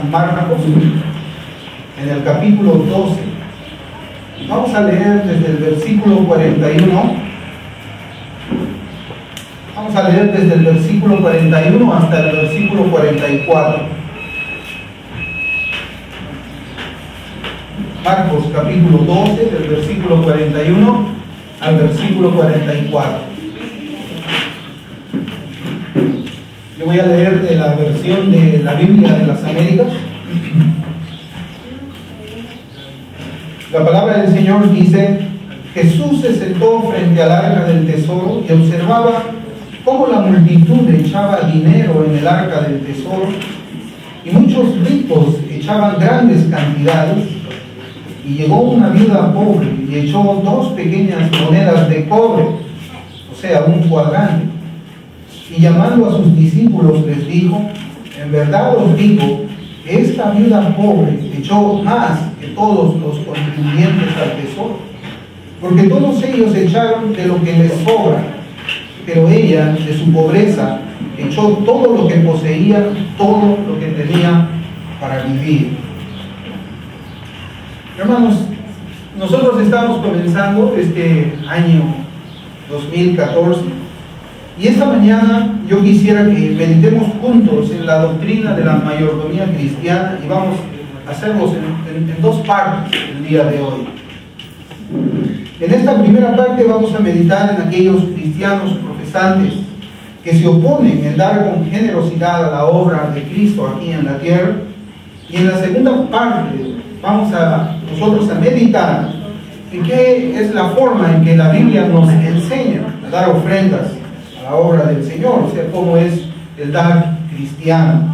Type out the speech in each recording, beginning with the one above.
San Marcos, en el capítulo 12. Vamos a leer desde el versículo 41. Vamos a leer desde el versículo 41 hasta el versículo 44. Marcos capítulo 12, del versículo 41 al versículo 44. Yo voy a leer de la versión de la Biblia de las Américas. La palabra del Señor dice: Jesús se sentó frente al arca del tesoro y observaba cómo la multitud echaba dinero en el arca del tesoro, y muchos ricos echaban grandes cantidades. Y llegó una viuda pobre y echó 2 pequeñas monedas de cobre, o sea, un cuadrante. Y llamando a sus discípulos les dijo: en verdad os digo, esta viuda pobre echó más que todos los contribuyentes al tesoro, porque todos ellos echaron de lo que les sobra, pero ella de su pobreza echó todo lo que poseía, todo lo que tenía para vivir. Hermanos, nosotros estamos comenzando este año 2014 y esta mañana yo quisiera que meditemos juntos en la doctrina de la mayordomía cristiana, y vamos a hacerlos en 2 partes el día de hoy. En esta primera parte vamos a meditar en aquellos cristianos profesantes que se oponen en dar con generosidad a la obra de Cristo aquí en la tierra, y en la segunda parte vamos a nosotros a meditar en qué es la forma en que la Biblia nos enseña a dar ofrendas a la obra del Señor, o sea, cómo es el dar cristiano.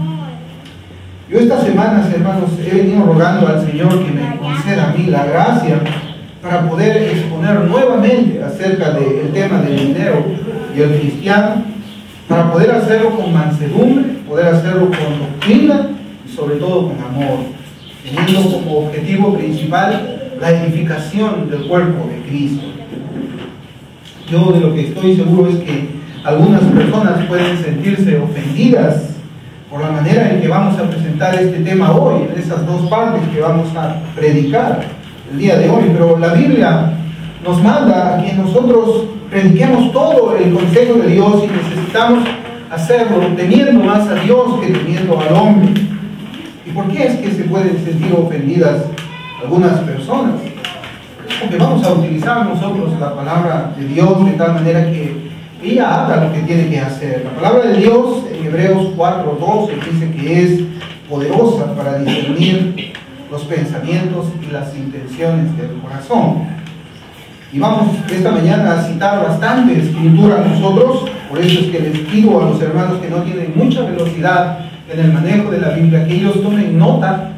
Yo estas semanas, hermanos, he venido rogando al Señor que me conceda a mí la gracia para poder exponer nuevamente acerca del tema del dinero y el cristiano, para poder hacerlo con mansedumbre, poder hacerlo con doctrina y sobre todo con amor, teniendo como objetivo principal la edificación del cuerpo de Cristo. Yo de lo que estoy seguro es que algunas personas pueden sentirse ofendidas por la manera en que vamos a presentar este tema hoy, en esas 2 partes que vamos a predicar el día de hoy, pero la Biblia nos manda a que nosotros prediquemos todo el consejo de Dios, y necesitamos hacerlo temiendo más a Dios que temiendo al hombre. ¿Y por qué es que se pueden sentir ofendidas algunas personas? Porque vamos a utilizar nosotros la palabra de Dios de tal manera que ella haga lo que tiene que hacer. La palabra de Dios en Hebreos 4:12 dice que es poderosa para discernir los pensamientos y las intenciones del corazón. Y vamos esta mañana a citar bastante escritura nosotros. Por eso es que les pido a los hermanos que no tienen mucha velocidad en el manejo de la Biblia, que ellos tomen nota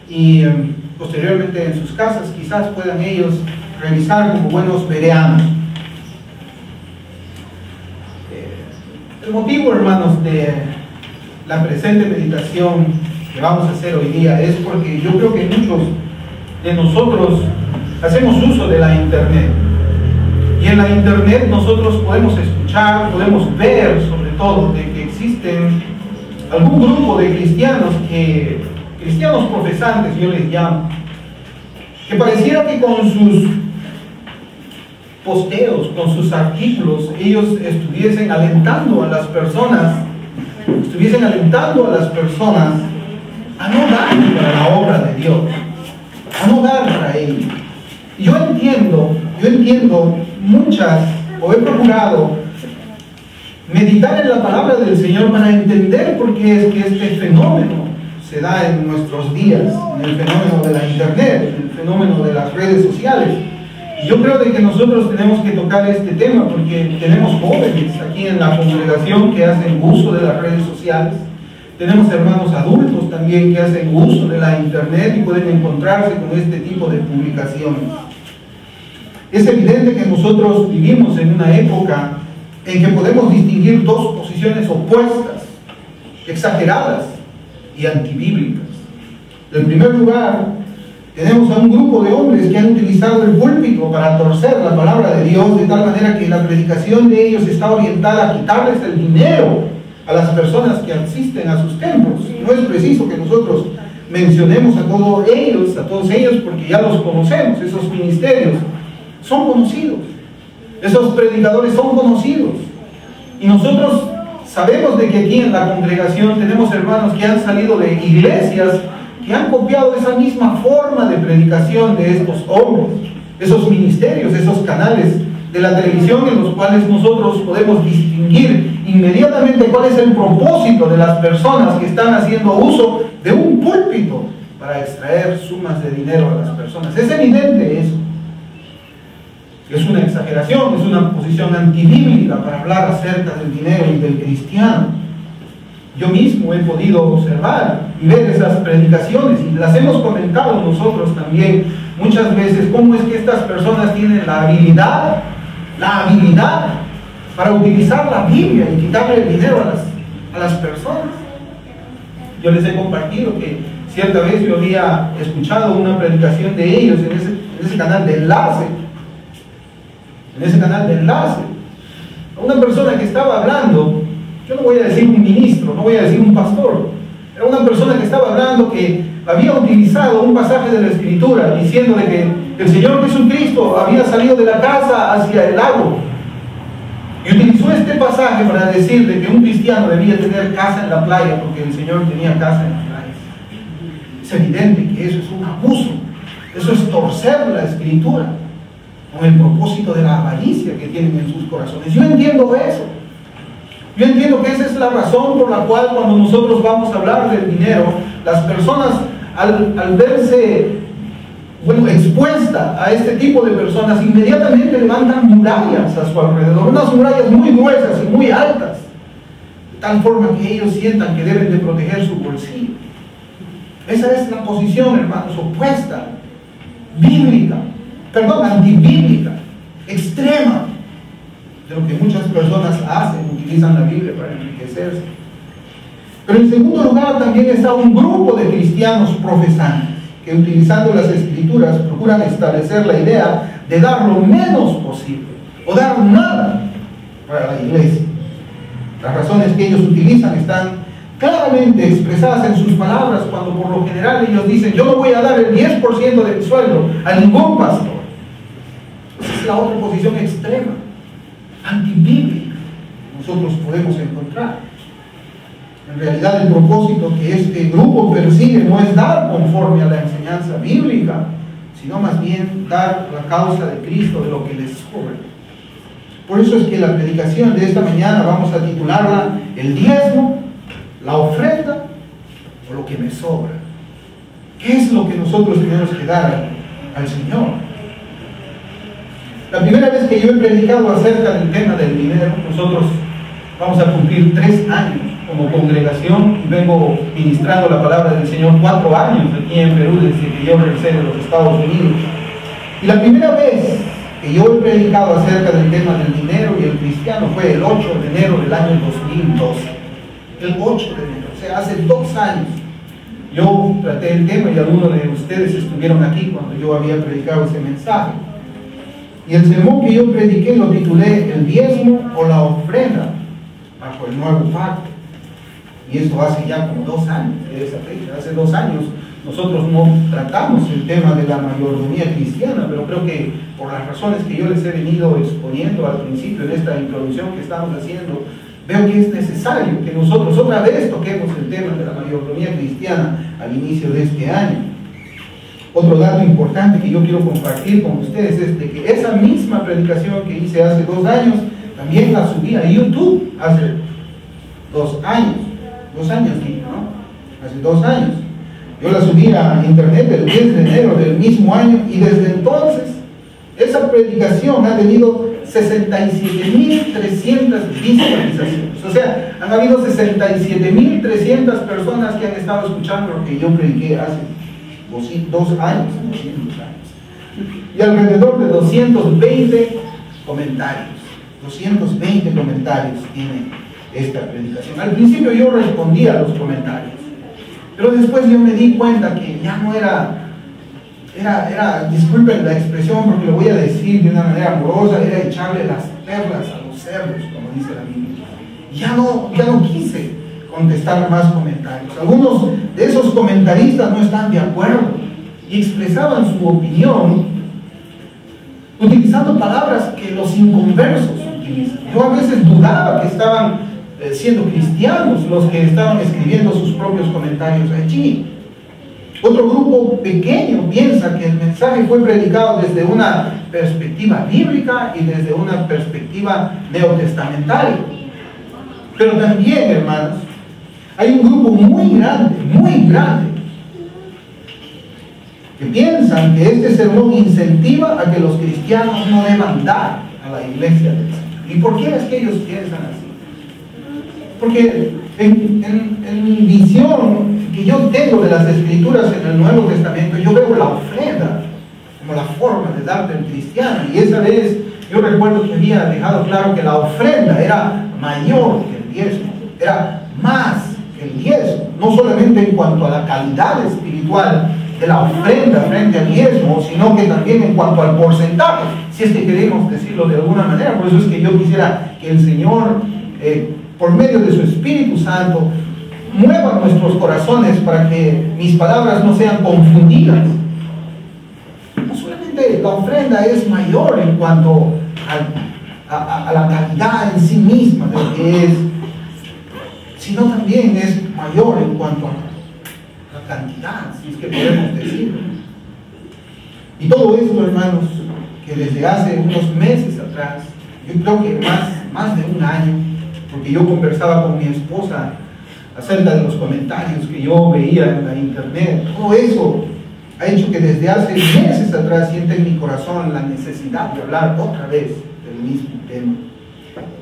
y posteriormente en sus casas quizás puedan ellos revisar como buenos bereanos. El motivo, hermanos, de la presente meditación que vamos a hacer hoy día es porque yo creo que muchos de nosotros hacemos uso de la internet, y en la internet nosotros podemos escuchar, podemos ver sobre todo de que existen algún grupo de cristianos profesantes, yo les llamo, que pareciera que con sus posteos, con sus artículos, ellos estuviesen alentando a las personas a no dar para la obra de Dios, a no dar para ellos. Y yo entiendo he procurado meditar en la palabra del Señor para entender por qué es que este fenómeno se da en nuestros días, en el fenómeno de la internet, en el fenómeno de las redes sociales. Y yo creo de que nosotros tenemos que tocar este tema porque tenemos jóvenes aquí en la congregación que hacen uso de las redes sociales. Tenemos hermanos adultos también que hacen uso de la internet y pueden encontrarse con este tipo de publicaciones. Es evidente que nosotros vivimos en una época en que podemos distinguir 2 posiciones opuestas, exageradas y antibíblicas. En primer lugar, tenemos a un grupo de hombres que han utilizado el púlpito para torcer la palabra de Dios de tal manera que la predicación de ellos está orientada a quitarles el dinero a las personas que asisten a sus templos. No es preciso que nosotros mencionemos a todos ellos, porque ya los conocemos. Esos ministerios son conocidos, esos predicadores son conocidos, y nosotros sabemos de que aquí en la congregación tenemos hermanos que han salido de iglesias que han copiado esa misma forma de predicación de estos hombres, esos ministerios, esos canales de la televisión en los cuales nosotros podemos distinguir inmediatamente cuál es el propósito de las personas que están haciendo uso de un púlpito para extraer sumas de dinero a las personas. Es evidente eso. Es una exageración, es una posición antibíblica para hablar acerca del dinero y del cristiano. Yo mismo he podido observar y ver esas predicaciones, y las hemos comentado nosotros también muchas veces, cómo es que estas personas tienen la habilidad para utilizar la Biblia y quitarle el dinero a las personas. Yo les he compartido que cierta vez yo había escuchado una predicación de ellos en ese canal de enlace. A una persona que estaba hablando, yo no voy a decir un ministro, no voy a decir un pastor, era una persona que estaba hablando que había utilizado un pasaje de la Escritura diciendo de que el Señor Jesucristo había salido de la casa hacia el lago, y utilizó este pasaje para decir de que un cristiano debía tener casa en la playa porque el Señor tenía casa en la playa. Es evidente que eso es un abuso, eso es torcer la Escritura con el propósito de la avaricia que tienen en sus corazones. Yo entiendo eso. Yo entiendo que esa es la razón por la cual cuando nosotros vamos a hablar del dinero, las personas al verse expuesta a este tipo de personas, inmediatamente levantan murallas a su alrededor, unas murallas muy gruesas y muy altas, de tal forma que ellos sientan que deben de proteger su bolsillo. Esa es la posición, hermanos, opuesta, antibíblica, extrema, de lo que muchas personas hacen, utilizan la Biblia para enriquecerse. Pero en segundo lugar también está un grupo de cristianos profesantes que, utilizando las Escrituras, procuran establecer la idea de dar lo menos posible o dar nada para la iglesia. Las razones que ellos utilizan están claramente expresadas en sus palabras, cuando por lo general ellos dicen: yo no voy a dar el 10% del sueldo a ningún pastor. Esa es la otra posición extrema, antibíblica, que nosotros podemos encontrar. En realidad, el propósito que este grupo persigue no es dar conforme a la enseñanza bíblica, sino más bien dar la causa de Cristo de lo que les sobra. Por eso es que la predicación de esta mañana vamos a titularla: el diezmo, la ofrenda o lo que me sobra. ¿Qué es lo que nosotros tenemos que dar al Señor? La primera vez que yo he predicado acerca del tema del dinero, nosotros vamos a cumplir 3 años como congregación, y vengo ministrando la palabra del Señor 4 años aquí en Perú, desde que yo regresé de los Estados Unidos. Y la primera vez que yo he predicado acerca del tema del dinero y el cristiano fue el 8 de enero del año 2012. El 8 de enero, o sea, hace 2 años. Yo traté el tema y algunos de ustedes estuvieron aquí cuando yo había predicado ese mensaje. Y el sermón que yo prediqué lo titulé: el diezmo o la ofrenda bajo el nuevo pacto. Y esto hace ya como 2 años de esa fecha. Hace 2 años nosotros no tratamos el tema de la mayordomía cristiana, pero creo que por las razones que yo les he venido exponiendo al principio en esta introducción que estamos haciendo, veo que es necesario que nosotros otra vez toquemos el tema de la mayordomía cristiana al inicio de este año. Otro dato importante que yo quiero compartir con ustedes es de que esa misma predicación que hice hace 2 años, también la subí a YouTube hace 2 años. 2 años, ¿no? Hace 2 años. Yo la subí a internet el 10 de enero del mismo año, y desde entonces esa predicación ha tenido 67.300 visualizaciones. O sea, han habido 67.300 personas que han estado escuchando lo que yo prediqué hace 2 años. Y alrededor de 220 comentarios. 220 comentarios tiene esta predicación. Al principio yo respondía a los comentarios, pero después yo me di cuenta que ya no era, disculpen la expresión porque lo voy a decir de una manera amorosa, era echarle las perlas a los cerdos, como dice la Biblia. Ya no quise contestar más comentarios. Algunos de esos comentaristas no están de acuerdo y expresaban su opinión utilizando palabras que los inconversos utilizan. Yo a veces dudaba que estaban siendo cristianos los que estaban escribiendo sus propios comentarios allí. Otro grupo pequeño piensa que el mensaje fue predicado desde una perspectiva bíblica y desde una perspectiva neotestamentaria. Pero también, hermanos, hay un grupo muy grande, que piensan que este sermón incentiva a que los cristianos no deban dar a la iglesia del Señor. ¿Y por qué es que ellos piensan así? Porque en mi visión que yo tengo de las Escrituras en el Nuevo Testamento, yo veo la ofrenda como la forma de dar del cristiano. Y esa vez yo recuerdo que había dejado claro que la ofrenda era mayor que el diezmo, era más que el diezmo, no solamente en cuanto a la calidad espiritual de la ofrenda frente al diezmo, sino que también en cuanto al porcentaje, si es que queremos decirlo de alguna manera. Por eso es que yo quisiera que el Señor, por medio de su Espíritu Santo, mueva nuestros corazones para que mis palabras no sean confundidas. No solamente la ofrenda es mayor en cuanto a la calidad en sí misma de lo que es, sino también es mayor en cuanto a la cantidad, si es que podemos decirlo. Y todo esto, hermanos, que desde hace unos meses atrás, yo creo que más de un año, porque yo conversaba con mi esposa acerca de los comentarios que yo veía en la internet, todo eso ha hecho que desde hace meses atrás sienta en mi corazón la necesidad de hablar otra vez del mismo tema,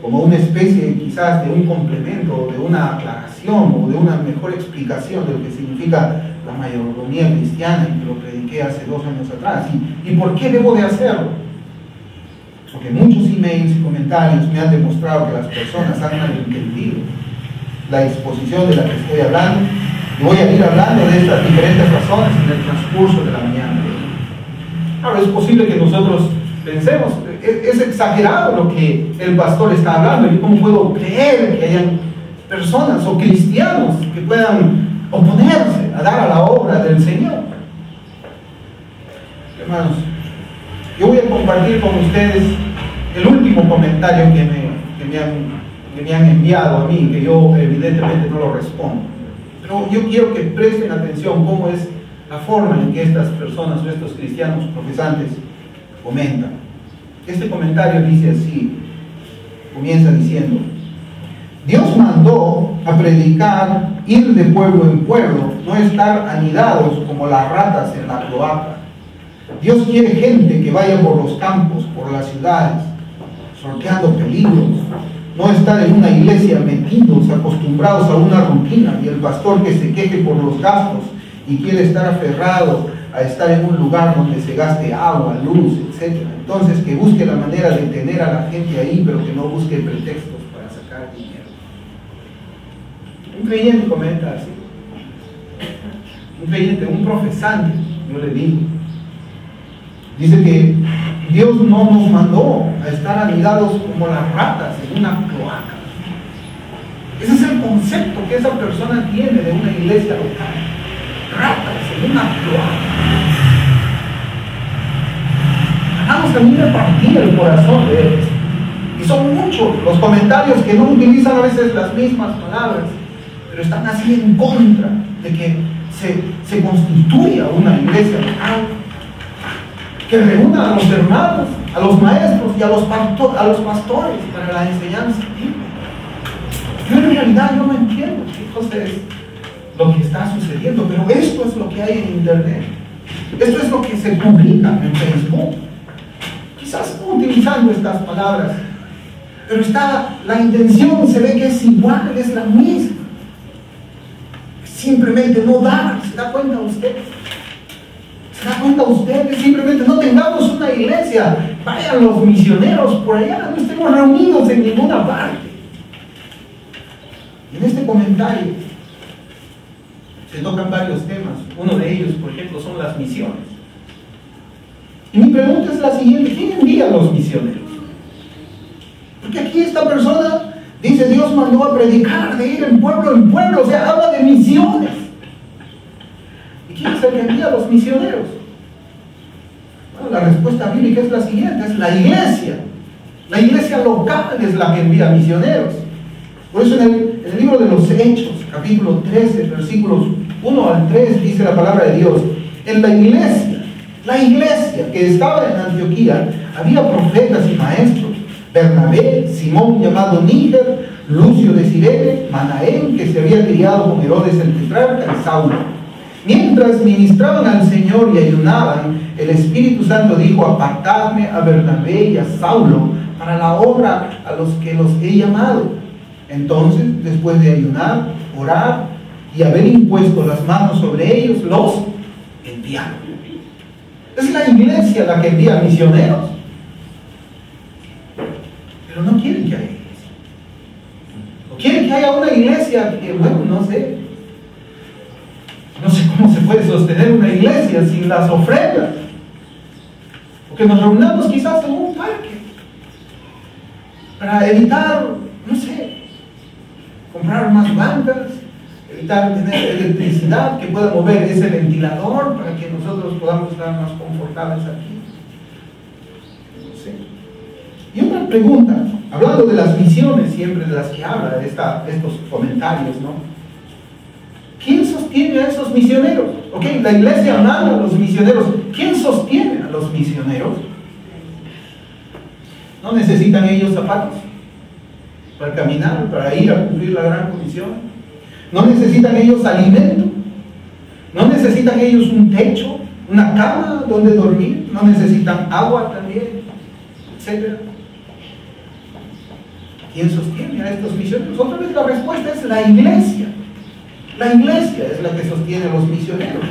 como una especie quizás de un complemento, de una aclaración o de una mejor explicación de lo que significa la mayordomía cristiana, y que lo prediqué hace 2 años atrás. ¿Y por qué debo de hacerlo? Porque muchos emails y comentarios me han demostrado que las personas han malentendido la exposición de la que estoy hablando, y voy a ir hablando de estas diferentes razones en el transcurso de la mañana. Ahora, es posible que nosotros pensemos, es exagerado lo que el pastor está hablando, y cómo puedo creer que hayan personas o cristianos que puedan oponerse a dar a la obra del Señor. Hermanos, yo voy a compartir con ustedes el último comentario que me han enviado a mí, que yo evidentemente no lo respondo. Pero yo quiero que presten atención cómo es la forma en que estas personas o estos cristianos profesantes comentan. Este comentario dice así, comienza diciendo: Dios mandó a predicar, ir de pueblo en pueblo, no estar anidados como las ratas en la cloaca. Dios quiere gente que vaya por los campos, por las ciudades, sorteando peligros, no estar en una iglesia metidos, acostumbrados a una rutina, y el pastor que se queje por los gastos y quiere estar aferrado a estar en un lugar donde se gaste agua, luz, etc. Entonces, que busque la manera de tener a la gente ahí, pero que no busque pretextos para sacar dinero. Un creyente comenta así. Un creyente, un profesante, yo le digo, dice que Dios no nos mandó a estar anidados como las ratas en una cloaca. Ese es el concepto que esa persona tiene de una iglesia local. Ratas en una cloaca. A mí me partía el corazón de ellos. Y son muchos los comentarios que no utilizan a veces las mismas palabras, pero están así en contra de que se constituya una iglesia local, que reúna a los hermanos, a los maestros y a los pastores para la enseñanza bíblica. Yo en realidad no entiendo qué cosa es lo que está sucediendo, pero esto es lo que hay en internet, esto es lo que se publica en Facebook. Quizás están utilizando estas palabras, pero la intención se ve que es igual, es la misma. Simplemente no dar. ¿Se da cuenta usted? ¿Se da cuenta usted? Simplemente no tengamos una iglesia, vayan los misioneros por allá, no estemos reunidos en ninguna parte. En este comentario se tocan varios temas. Uno de ellos, por ejemplo, son las misiones. Y mi pregunta es la siguiente: ¿quién envía a los misioneros? Porque aquí esta persona dice: Dios Dios mandó a predicar, de ir en pueblo, o sea, habla de misiones. ¿Y quién es el que envía a los misioneros? Bueno, la respuesta bíblica es la siguiente, es la iglesia. La iglesia local es la que envía misioneros. Por eso en el libro de los Hechos, capítulo 13, versículos 1 al 3, dice la palabra de Dios: en la iglesia que estaba en Antioquía, había profetas y maestros: Bernabé, Simón llamado Níger, Lucio de Cirene, Manaén, que se había criado con Herodes el tetrarca, y Saulo. Mientras ministraban al Señor y ayunaban, el Espíritu Santo dijo: apartadme a Bernabé y a Saulo para la obra a los que los he llamado. Entonces, después de ayunar, orar y haber impuesto las manos sobre ellos, los enviaron. Es la iglesia la que envía misioneros, pero no quieren que haya iglesia. O quieren que haya una iglesia que, bueno, no sé cómo se puede sostener una iglesia sin las ofrendas, o que nos reunamos quizás en un parque para evitar, no sé, comprar más bancas, evitar tener electricidad que pueda mover ese ventilador para que nosotros podamos estar más confortables aquí. No sé. Y otra pregunta, hablando de las misiones, siempre de las que habla estos comentarios, ¿no? ¿Quién sostiene a esos misioneros? Ok, la iglesia manda a los misioneros. ¿Quién sostiene a los misioneros? ¿No necesitan ellos zapatos para caminar, para ir a cumplir la gran comisión? ¿No necesitan ellos alimento? ¿No necesitan ellos un techo, una cama donde dormir? ¿No necesitan agua también? Etcétera. ¿Quién sostiene a estos misioneros? Otra vez la respuesta es la iglesia. La iglesia es la que sostiene a los misioneros.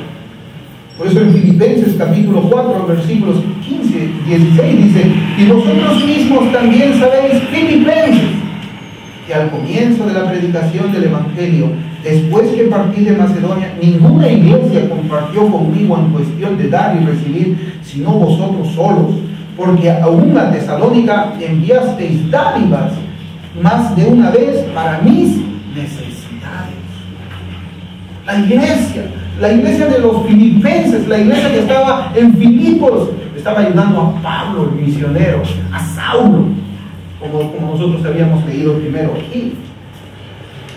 Por eso en Filipenses capítulo 4, versículos 15 y 16 dice: y vosotros mismos también sabéis, filipenses, que al comienzo de la predicación del Evangelio, después que partí de Macedonia, ninguna iglesia compartió conmigo en cuestión de dar y recibir, sino vosotros solos, porque aún a Tesalónica enviasteis dádivas más de una vez para mis necesidades. La iglesia de los filipenses, la iglesia que estaba en Filipos, estaba ayudando a Pablo, el misionero, a Saulo, como nosotros habíamos leído primero aquí.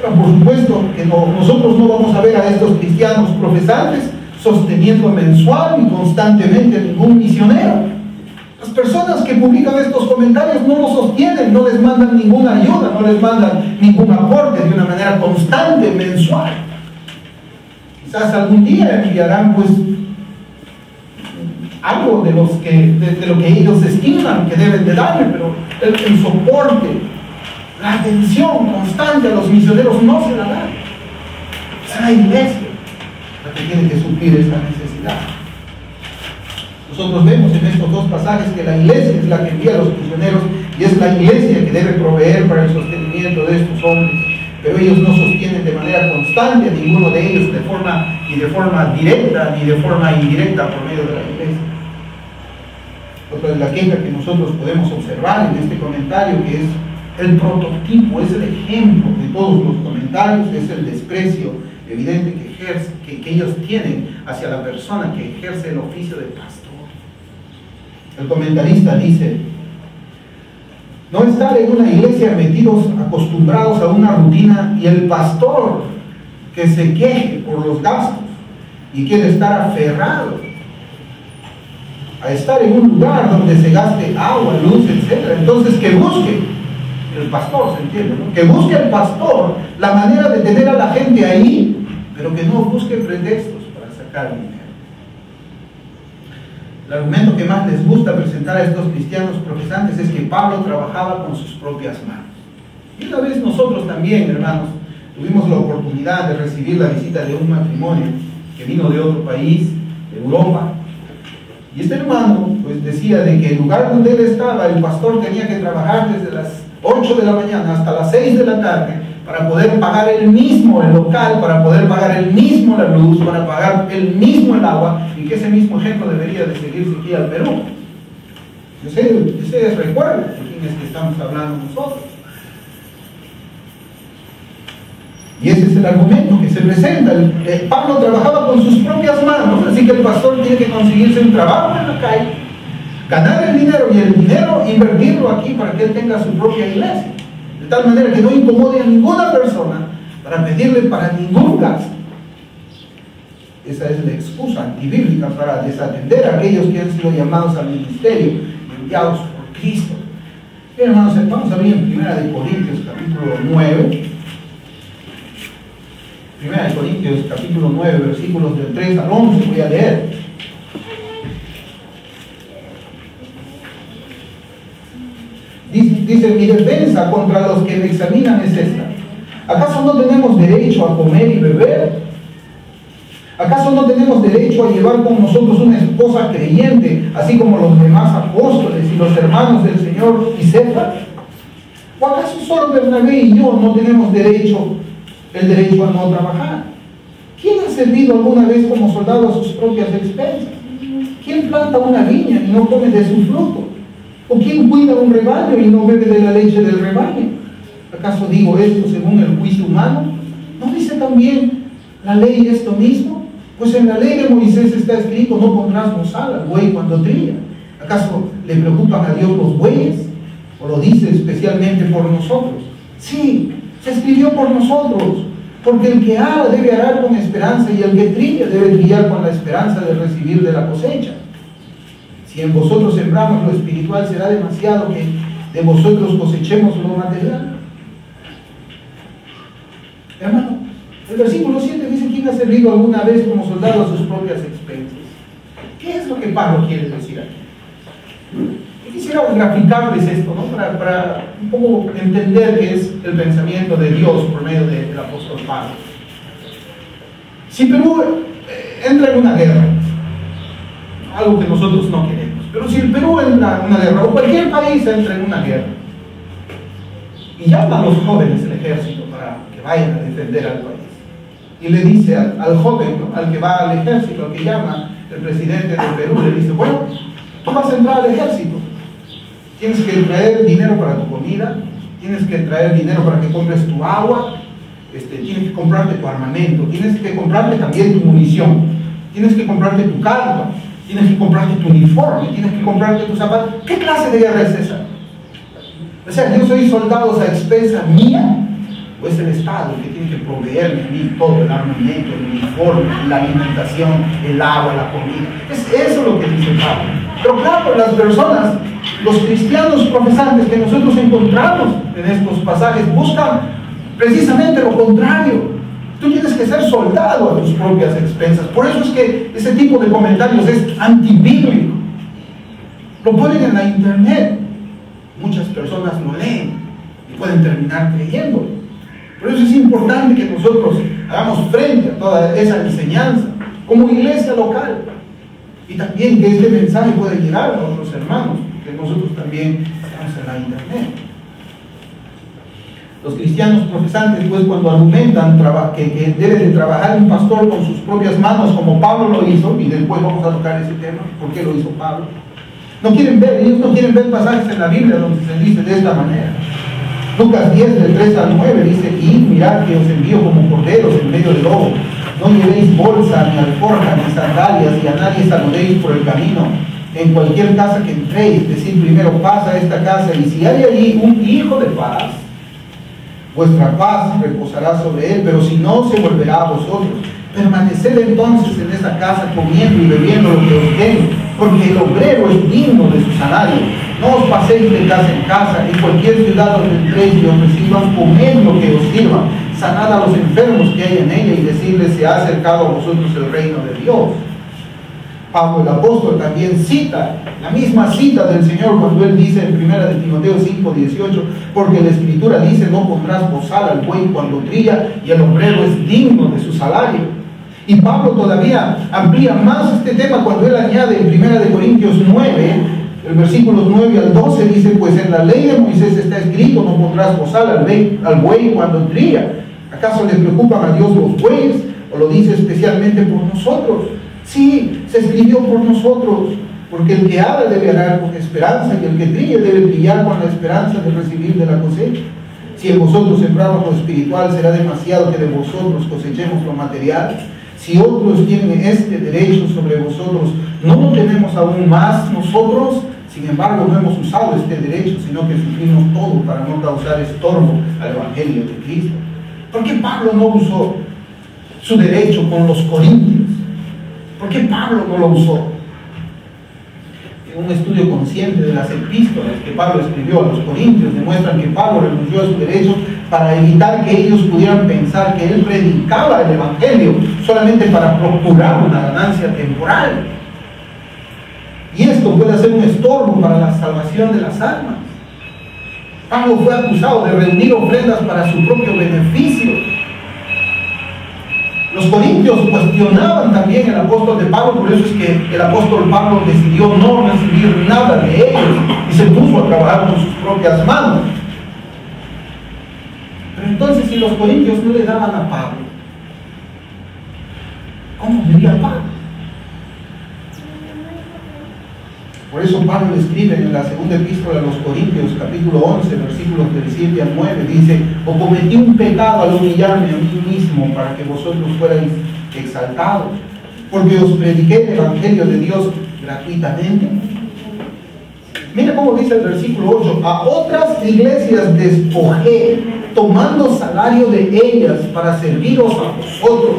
Pero por supuesto que nosotros no vamos a ver a estos cristianos profesantes sosteniendo mensual y constantemente a ningún misionero. Las personas que publican estos comentarios no los sostienen, no les mandan ninguna ayuda, no les mandan ningún aporte de una manera constante, mensual. Quizás algún día enviarán pues algo de lo que ellos estiman que deben de darle, pero el soporte, la atención constante a los misioneros no se la dan. Es la iglesia la que tiene que suplir esa necesidad. Nosotros vemos en estos dos pasajes que la iglesia es la que envía a los misioneros y es la iglesia que debe proveer para el sostenimiento de estos hombres. Pero ellos no sostienen de manera constante a ninguno de ellos ni de forma directa ni de forma indirecta por medio de la iglesia. Otra es la queja que nosotros podemos observar en este comentario, que es el prototipo, es el ejemplo de todos los comentarios, es el desprecio evidente que ellos tienen hacia la persona que ejerce el oficio de pastor. El comentarista dice: no estar en una iglesia metidos, acostumbrados a una rutina, y el pastor que se queje por los gastos y quiere estar aferrado a estar en un lugar donde se gaste agua, luz, etc. Entonces que busque el pastor, ¿se entiende? ¿No? Que busque el pastor la manera de tener a la gente ahí, pero que no busque pretextos para sacar dinero. El argumento que más les gusta presentar a estos cristianos profesantes es que Pablo trabajaba con sus propias manos. Y una vez nosotros también, hermanos, tuvimos la oportunidad de recibir la visita de un matrimonio que vino de otro país, de Europa. Y este hermano pues decía de que el lugar donde él estaba, el pastor tenía que trabajar desde las 8 de la mañana hasta las 6 de la tarde para poder pagar él mismo el local, para poder pagar él mismo la luz, para pagar él mismo el agua, y que ese mismo ejemplo debería de seguirse aquí al Perú. Ustedes recuerdan de quién es que estamos hablando nosotros. Y ese es el argumento que se presenta. Pablo trabajaba con sus propias manos, así que el pastor tiene que conseguirse un trabajo en la calle, ganar el dinero y el dinero invertirlo aquí para que él tenga su propia iglesia. De tal manera que no incomode a ninguna persona para pedirle para ningún gasto. Esa es la excusa antibíblica para desatender a aquellos que han sido llamados al ministerio, enviados por Cristo. Bien, hermanos, vamos a abrir en 1 Corintios capítulo 9. 1 Corintios capítulo 9, versículos del 3 al 11, voy a leer. Dice, mi defensa contra los que me examinan es esta. ¿Acaso no tenemos derecho a comer y beber? ¿Acaso no tenemos derecho a llevar con nosotros una esposa creyente, así como los demás apóstoles y los hermanos del Señor y Cefas? ¿O acaso solo Bernabé y yo no tenemos el derecho a no trabajar? ¿Quién ha servido alguna vez como soldado a sus propias expensas? ¿Quién planta una viña y no come de su fruto? ¿O quién cuida un rebaño y no bebe de la leche del rebaño? ¿Acaso digo esto según el juicio humano? ¿No dice también la ley esto mismo? Pues en la ley de Moisés está escrito, no pondrás bozal al buey cuando trilla. ¿Acaso le preocupan a Dios los bueyes? ¿O lo dice especialmente por nosotros? Sí, se escribió por nosotros, porque el que ara debe arar con esperanza y el que trilla debe trillar con la esperanza de recibir de la cosecha. Si en vosotros sembramos lo espiritual, será demasiado que de vosotros cosechemos lo material. Hermano, el versículo 7 dice: ¿quién ha servido alguna vez como soldado a sus propias expensas? ¿Qué es lo que Pablo quiere decir aquí? Yo quisiera graficarles esto, ¿no? Para un poco entender qué es el pensamiento de Dios por medio del apóstol Pablo. Si Perú entra en una guerra, algo que nosotros no queremos, pero si el Perú entra en una guerra, o cualquier país entra en una guerra, y llama a los jóvenes del ejército para que vayan a defender al país, y le dice al joven, ¿no?, al que va al ejército, al que llama el presidente del Perú, le dice: bueno, tú vas a entrar al ejército, tienes que traer dinero para tu comida, tienes que traer dinero para que compres tu agua, tienes que comprarte tu armamento, tienes que comprarte también tu munición, tienes que comprarte tu carga, tienes que comprarte tu uniforme, tienes que comprarte tus zapatos. ¿Qué clase de guerra es esa? O sea, ¿yo soy soldado a expensa mía? ¿O es el Estado que tiene que proveerme a mí todo el armamento, el uniforme, la alimentación, el agua, la comida? Es eso lo que dice Pablo. Pero claro, las personas, los cristianos profesantes que nosotros encontramos en estos pasajes, buscan precisamente lo contrario. Tú tienes que ser soldado a tus propias expensas. Por eso es que ese tipo de comentarios es antibíblico. Lo ponen en la internet. Muchas personas lo leen y pueden terminar creyéndolo. Por eso es importante que nosotros hagamos frente a toda esa enseñanza como iglesia local. Y también que este mensaje pueda llegar a otros hermanos, que nosotros también estamos en la internet. Los cristianos profesantes, pues, cuando argumentan que debe de trabajar un pastor con sus propias manos, como Pablo lo hizo, y después vamos a tocar ese tema, ¿por qué lo hizo Pablo? Ellos no quieren ver pasajes en la Biblia donde se dice de esta manera. Lucas 10, del 3 al 9, dice: y mirad que os envío como corderos en medio del lobo. No llevéis bolsa, ni alforja, ni sandalias, y a nadie saludéis por el camino. En cualquier casa que entréis, decid primero: paz a esta casa, y si hay allí un hijo de paz, vuestra paz reposará sobre él, pero si no, se volverá a vosotros. Permaneced entonces en esa casa, comiendo y bebiendo lo que os den, porque el obrero es digno de su salario. No os paséis de casa en casa, en cualquier ciudad donde entréis y os reciban, comed lo que os sirvan, sanad a los enfermos que hay en ella, y decirles: se ha acercado a vosotros el reino de Dios. Pablo el apóstol también cita la misma cita del Señor cuando él dice en 1 de Timoteo 5:18: porque la Escritura dice: no pondrás bozal al buey cuando trilla, y el obrero es digno de su salario. Y Pablo todavía amplía más este tema cuando él añade en 1 de Corintios 9, el versículo 9 al 12, dice: pues en la ley de Moisés está escrito: no pondrás bozal al buey cuando trilla. ¿Acaso le preocupan a Dios los bueyes? ¿O lo dice especialmente por nosotros? Sí, se escribió por nosotros, porque el que ara debe arar con esperanza, y el que trilla debe trillar con la esperanza de recibir de la cosecha. Si en vosotros sembramos lo espiritual, será demasiado que de vosotros cosechemos lo material. Si otros tienen este derecho sobre vosotros, ¿no lo tenemos aún más nosotros? Sin embargo, no hemos usado este derecho, sino que sufrimos todo para no causar estorbo al Evangelio de Cristo. ¿Por qué Pablo no usó su derecho con los corintios? ¿Por qué Pablo no lo usó? Un estudio consciente de las epístolas que Pablo escribió a los corintios demuestran que Pablo renunció a su derecho para evitar que ellos pudieran pensar que él predicaba el Evangelio solamente para procurar una ganancia temporal. Y esto puede ser un estorbo para la salvación de las almas. Pablo fue acusado de reunir ofrendas para su propio beneficio. Los corintios cuestionaban también al apóstol de Pablo, por eso es que el apóstol Pablo decidió no recibir nada de ellos y se puso a trabajar con sus propias manos. Pero entonces, si los corintios no le daban a Pablo, ¿cómo diría Pablo? Por eso Pablo escribe en la segunda epístola a los Corintios, capítulo 11, versículos del 7 al 9, dice: o cometí un pecado al humillarme a mí mismo para que vosotros fuerais exaltados, porque os prediqué el Evangelio de Dios gratuitamente. Mira cómo dice el versículo 8: a otras iglesias despojé, tomando salario de ellas para serviros a vosotros.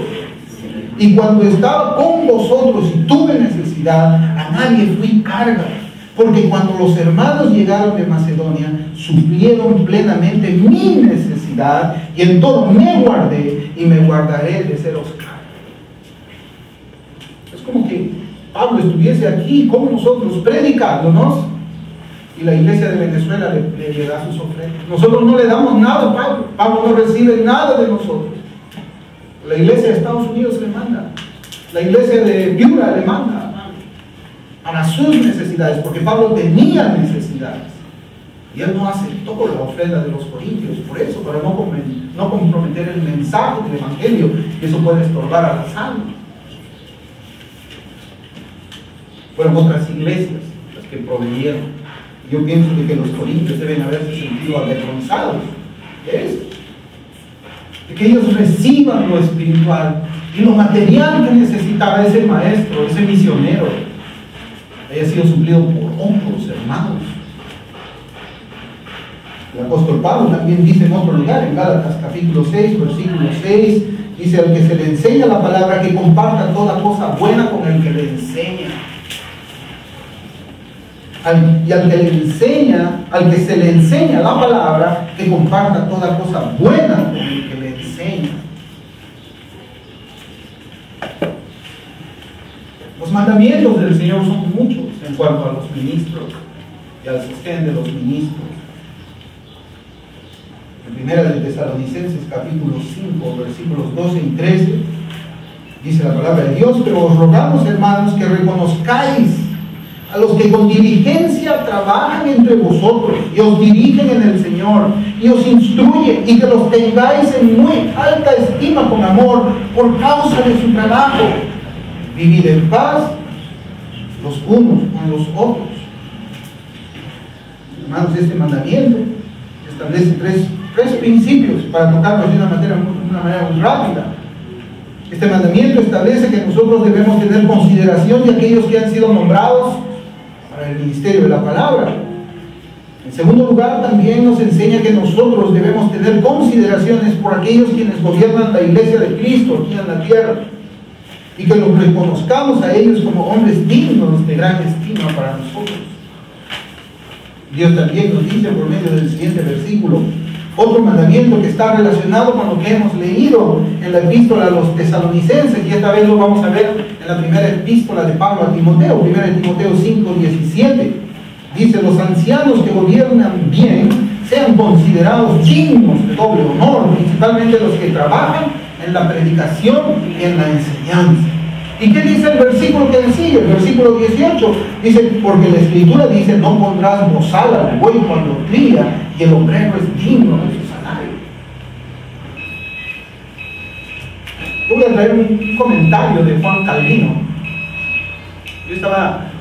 Y cuando estaba con vosotros y tuve necesidad, a nadie fui carga, porque cuando los hermanos llegaron de Macedonia, suplieron plenamente mi necesidad, y en todo me guardé y me guardaré de seros carga. Es como que Pablo estuviese aquí con nosotros predicándonos, y la iglesia de Venezuela le da sus ofrendas. Nosotros no le damos nada a Pablo. Pablo no recibe nada de nosotros. La iglesia de Estados Unidos le manda. La iglesia de Piura le manda para sus necesidades, porque Pablo tenía necesidades. Y él no aceptó la ofrenda de los corintios, por eso, para no comprometer el mensaje del Evangelio, que eso puede estorbar a las almas. Fueron otras iglesias las que proveyeron. Yo pienso que los corintios deben haberse sentido avergonzados de eso, de que ellos reciban lo espiritual y lo material que necesitaba ese maestro, ese misionero, haya sido suplido por otros hermanos. El apóstol Pablo también dice en otro lugar, en Gálatas capítulo 6, versículo 6, dice: al que se le enseña la palabra, que comparta toda cosa buena con el que le enseña. Y al que se le enseña la palabra, que comparta toda cosa buena con el que le enseña. Los mandamientos del Señor son muchos en cuanto a los ministros y al sostén de los ministros. En primera de Tesalonicenses capítulo 5, versículos 12 y 13, dice la palabra de Dios: pero os rogamos, hermanos, que reconozcáis a los que con diligencia trabajan entre vosotros y os dirigen en el Señor y os instruyen, y que los tengáis en muy alta estima con amor por causa de su trabajo. Vivid en paz los unos con los otros. Hermanos, este mandamiento establece tres principios para tocarlos de una manera muy rápida. Este mandamiento establece que nosotros debemos tener consideración de aquellos que han sido nombrados para el ministerio de la palabra. En segundo lugar, también nos enseña que nosotros debemos tener consideraciones por aquellos quienes gobiernan la iglesia de Cristo aquí en la tierra, y que los reconozcamos a ellos como hombres dignos de gran estima para nosotros. Dios también nos dice por medio del siguiente versículo otro mandamiento que está relacionado con lo que hemos leído en la epístola a los tesalonicenses, y esta vez lo vamos a ver en la primera epístola de Pablo a Timoteo, 1 Timoteo 5:17. Dice: los ancianos que gobiernan bien sean considerados dignos de doble honor, principalmente los que trabajan en la predicación y en la enseñanza. ¿Y qué dice el versículo que le sigue? El versículo 18 dice: porque la Escritura dice: no pondrás bozal al buey cuando cría, y el obrero es digno de su salario. Yo voy a traer un comentario de Juan Calvino.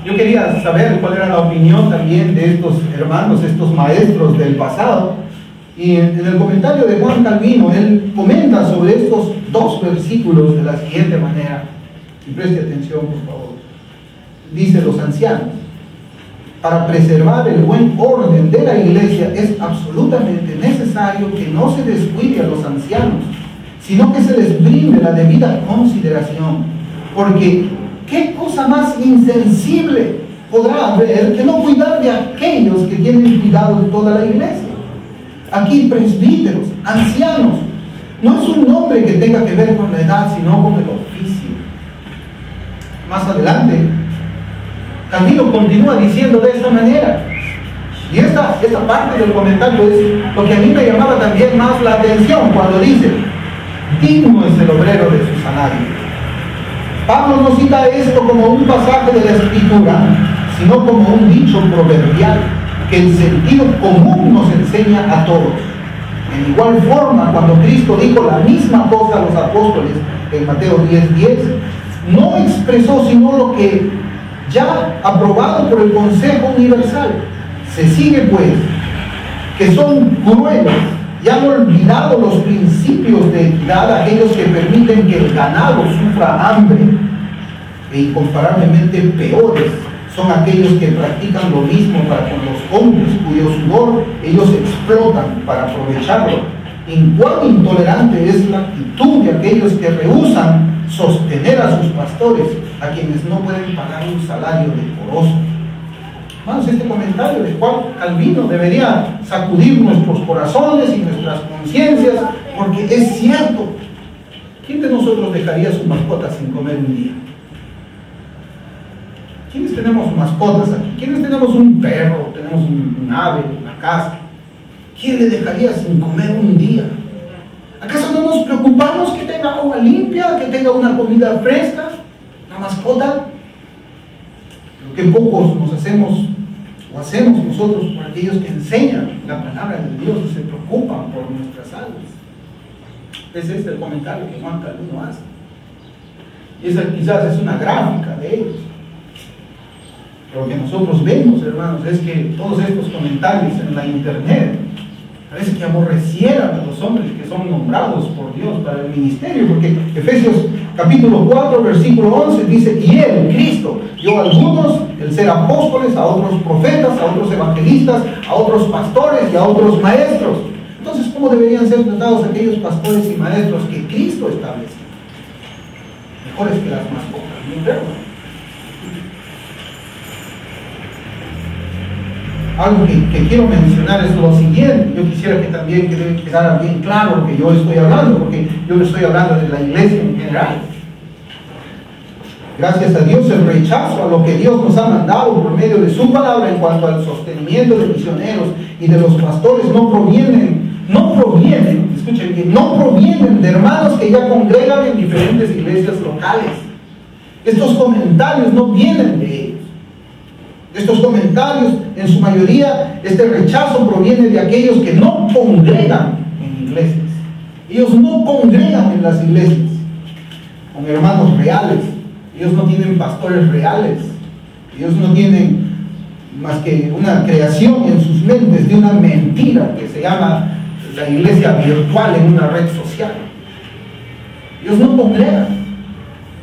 Yo quería saber cuál era la opinión también de estos hermanos, estos maestros del pasado, Y en el comentario de Juan Calvino, él comenta sobre estos dos versículos de la siguiente manera, y preste atención por favor. Dice: los ancianos, para preservar el buen orden de la iglesia, es absolutamente necesario que no se descuide a los ancianos, sino que se les brinde la debida consideración, porque ¿qué cosa más insensible podrá haber que no cuidar de aquellos que tienen cuidado de toda la iglesia? Aquí presbíteros, ancianos, no es un nombre que tenga que ver con la edad, sino con el oficio. Más adelante, Calvino continúa diciendo de esta manera, y esta parte del comentario es lo que a mí me llamaba también más la atención cuando dice: digno es el obrero de su salario. Pablo no cita esto como un pasaje de la Escritura, sino como un dicho proverbial que el sentido común nos enseña a todos. En igual forma, cuando Cristo dijo la misma cosa a los apóstoles en Mateo 10:10, no expresó sino lo que ya aprobado por el Consejo Universal. Se sigue pues que son crueles y han olvidado los principios de equidad, aquellos que permiten que el ganado sufra hambre, e incomparablemente peores son aquellos que practican lo mismo para con los hombres, cuyo sudor ellos explotan para aprovecharlo. En cuán intolerante es la actitud de aquellos que rehúsan sostener a sus pastores, a quienes no pueden pagar un salario decoroso. Hermanos, este comentario de Juan Calvino debería sacudir nuestros corazones y nuestras conciencias, porque es cierto. ¿Quién de nosotros dejaría su mascota sin comer un día? ¿Quiénes tenemos mascotas aquí? ¿Quiénes tenemos un perro, tenemos un ave en la casa? ¿Quién le dejaría sin comer un día? ¿Acaso no nos preocupamos que tenga agua limpia, que tenga una comida fresca, la mascota? Lo que pocos nos hacemos o hacemos nosotros por aquellos que enseñan la palabra de Dios y se preocupan por nuestras almas. Ese es el comentario que Juan Calvino hace. Y esa quizás es una gráfica de ellos. Lo que nosotros vemos, hermanos, es que todos estos comentarios en la internet parece que aborrecieran a los hombres que son nombrados por Dios para el ministerio, porque Efesios capítulo 4 versículo 11 dice: y él, Cristo, dio a algunos el ser apóstoles, a otros profetas, a otros evangelistas, a otros pastores y a otros maestros. Entonces, ¿cómo deberían ser tratados aquellos pastores y maestros que Cristo estableció? Mejores que las mascotas, ¿no? Algo que quiero mencionar es lo siguiente. Yo quisiera que también quedara bien claro lo que yo estoy hablando, porque yo le estoy hablando de la iglesia en general. Gracias a Dios, el rechazo a lo que Dios nos ha mandado por medio de su palabra en cuanto al sostenimiento de misioneros y de los pastores no provienen, escuchen bien, no provienen de hermanos que ya congregan en diferentes iglesias locales. Estos comentarios no vienen de ellos. Estos comentarios, en su mayoría, este rechazo proviene de aquellos que no congregan en iglesias. Ellos no congregan en las iglesias con hermanos reales. Ellos no tienen pastores reales. Ellos no tienen más que una creación en sus mentes de una mentira que se llama la iglesia virtual en una red social. Ellos no congregan.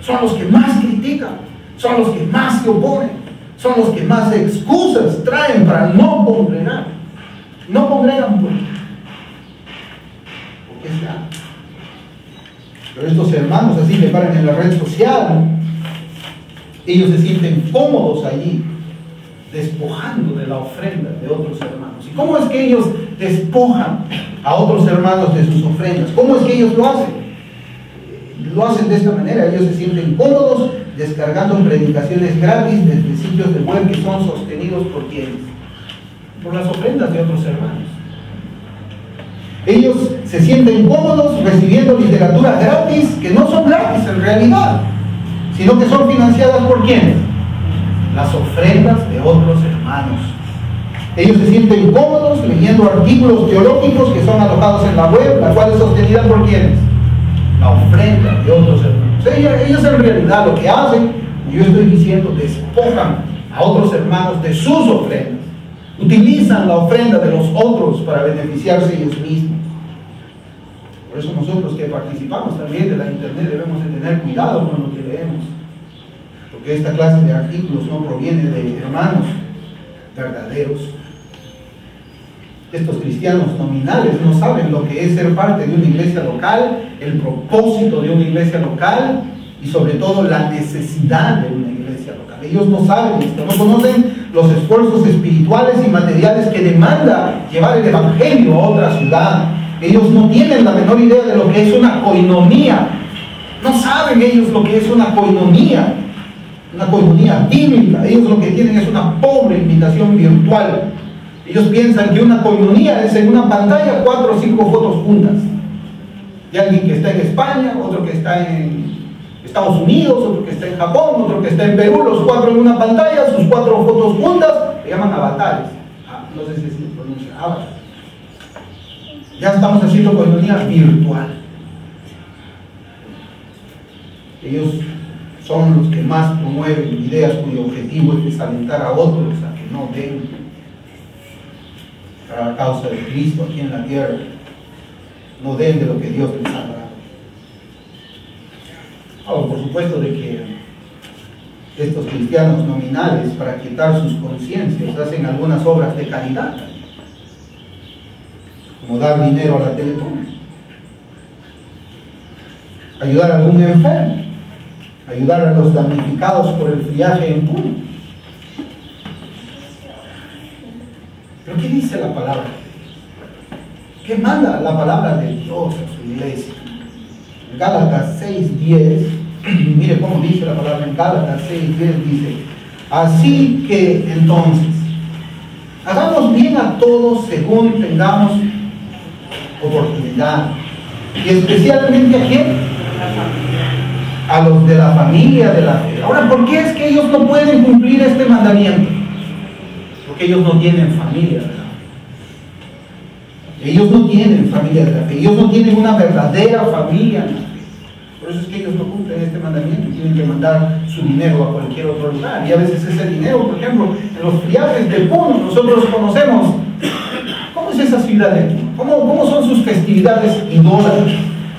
Son los que más critican. Son los que más se oponen. Son los que más excusas traen para no congregar. No congregan porque está. Pero estos hermanos así que paran en la red social, ellos se sienten cómodos allí, despojando de la ofrenda de otros hermanos. ¿Y cómo es que ellos despojan a otros hermanos de sus ofrendas? ¿Cómo es que ellos lo hacen? Lo hacen de esta manera. Ellos se sienten cómodos descargando predicaciones gratis desde sitios de web que son sostenidos por quienes, por las ofrendas de otros hermanos. Ellos se sienten cómodos recibiendo literatura gratis, que no son gratis en realidad, sino que son financiadas por quienes, las ofrendas de otros hermanos. Ellos se sienten cómodos leyendo artículos teológicos que son alojados en la web, la cual es sostenida por quienes, la ofrenda de otros hermanos. Ellos en realidad lo que hacen, yo estoy diciendo, despojan a otros hermanos de sus ofrendas. Utilizan la ofrenda de los otros para beneficiarse ellos mismos. Por eso nosotros que participamos también de la internet debemos de tener cuidado con lo que leemos, porque esta clase de artículos no proviene de hermanos verdaderos. Estos cristianos nominales no saben lo que es ser parte de una iglesia local, el propósito de una iglesia local y sobre todo la necesidad de una iglesia local. Ellos no saben esto, no conocen los esfuerzos espirituales y materiales que demanda llevar el evangelio a otra ciudad. Ellos no tienen la menor idea de lo que es una coinonía. No saben ellos lo que es una coinonía bíblica. Ellos lo que tienen es una pobre invitación virtual. Ellos piensan que una coinonía es en una pantalla 4 o 5 fotos juntas. De alguien que está en España, otro que está en Estados Unidos, otro que está en Japón, otro que está en Perú, los 4 en una pantalla, sus 4 fotos juntas, le llaman avatares. No sé si se pronuncia avatar. Ya estamos haciendo coinonía virtual. Ellos son los que más promueven ideas cuyo objetivo es desalentar a otros a que no den para la causa de Cristo aquí en la tierra, no den de lo que Dios les ha dado. Por supuesto de que estos cristianos nominales, para quitar sus conciencias, hacen algunas obras de caridad, como dar dinero a la Teletón, ayudar a algún enfermo, ayudar a los damnificados por el friaje en Puno. ¿Pero qué dice la palabra? ¿Qué manda la palabra de Dios a su iglesia? En Gálatas 6:10, mire cómo dice la palabra en Gálatas 6:10, dice: así que entonces, hagamos bien a todos según tengamos oportunidad. Y especialmente ¿a quién? A los de la familia de la fe. Ahora, ¿por qué es que ellos no pueden cumplir este mandamiento? Porque ellos no tienen familia de la fe. Ellos no tienen familia de la fe. Ellos no tienen una verdadera familia de la fe. Por eso es que ellos no cumplen este mandamiento y tienen que mandar su dinero a cualquier otro lugar. Y a veces ese dinero, por ejemplo, en los friajes de Puno, nosotros conocemos cómo es esa ciudad de Puno, cómo son sus festividades idólatras,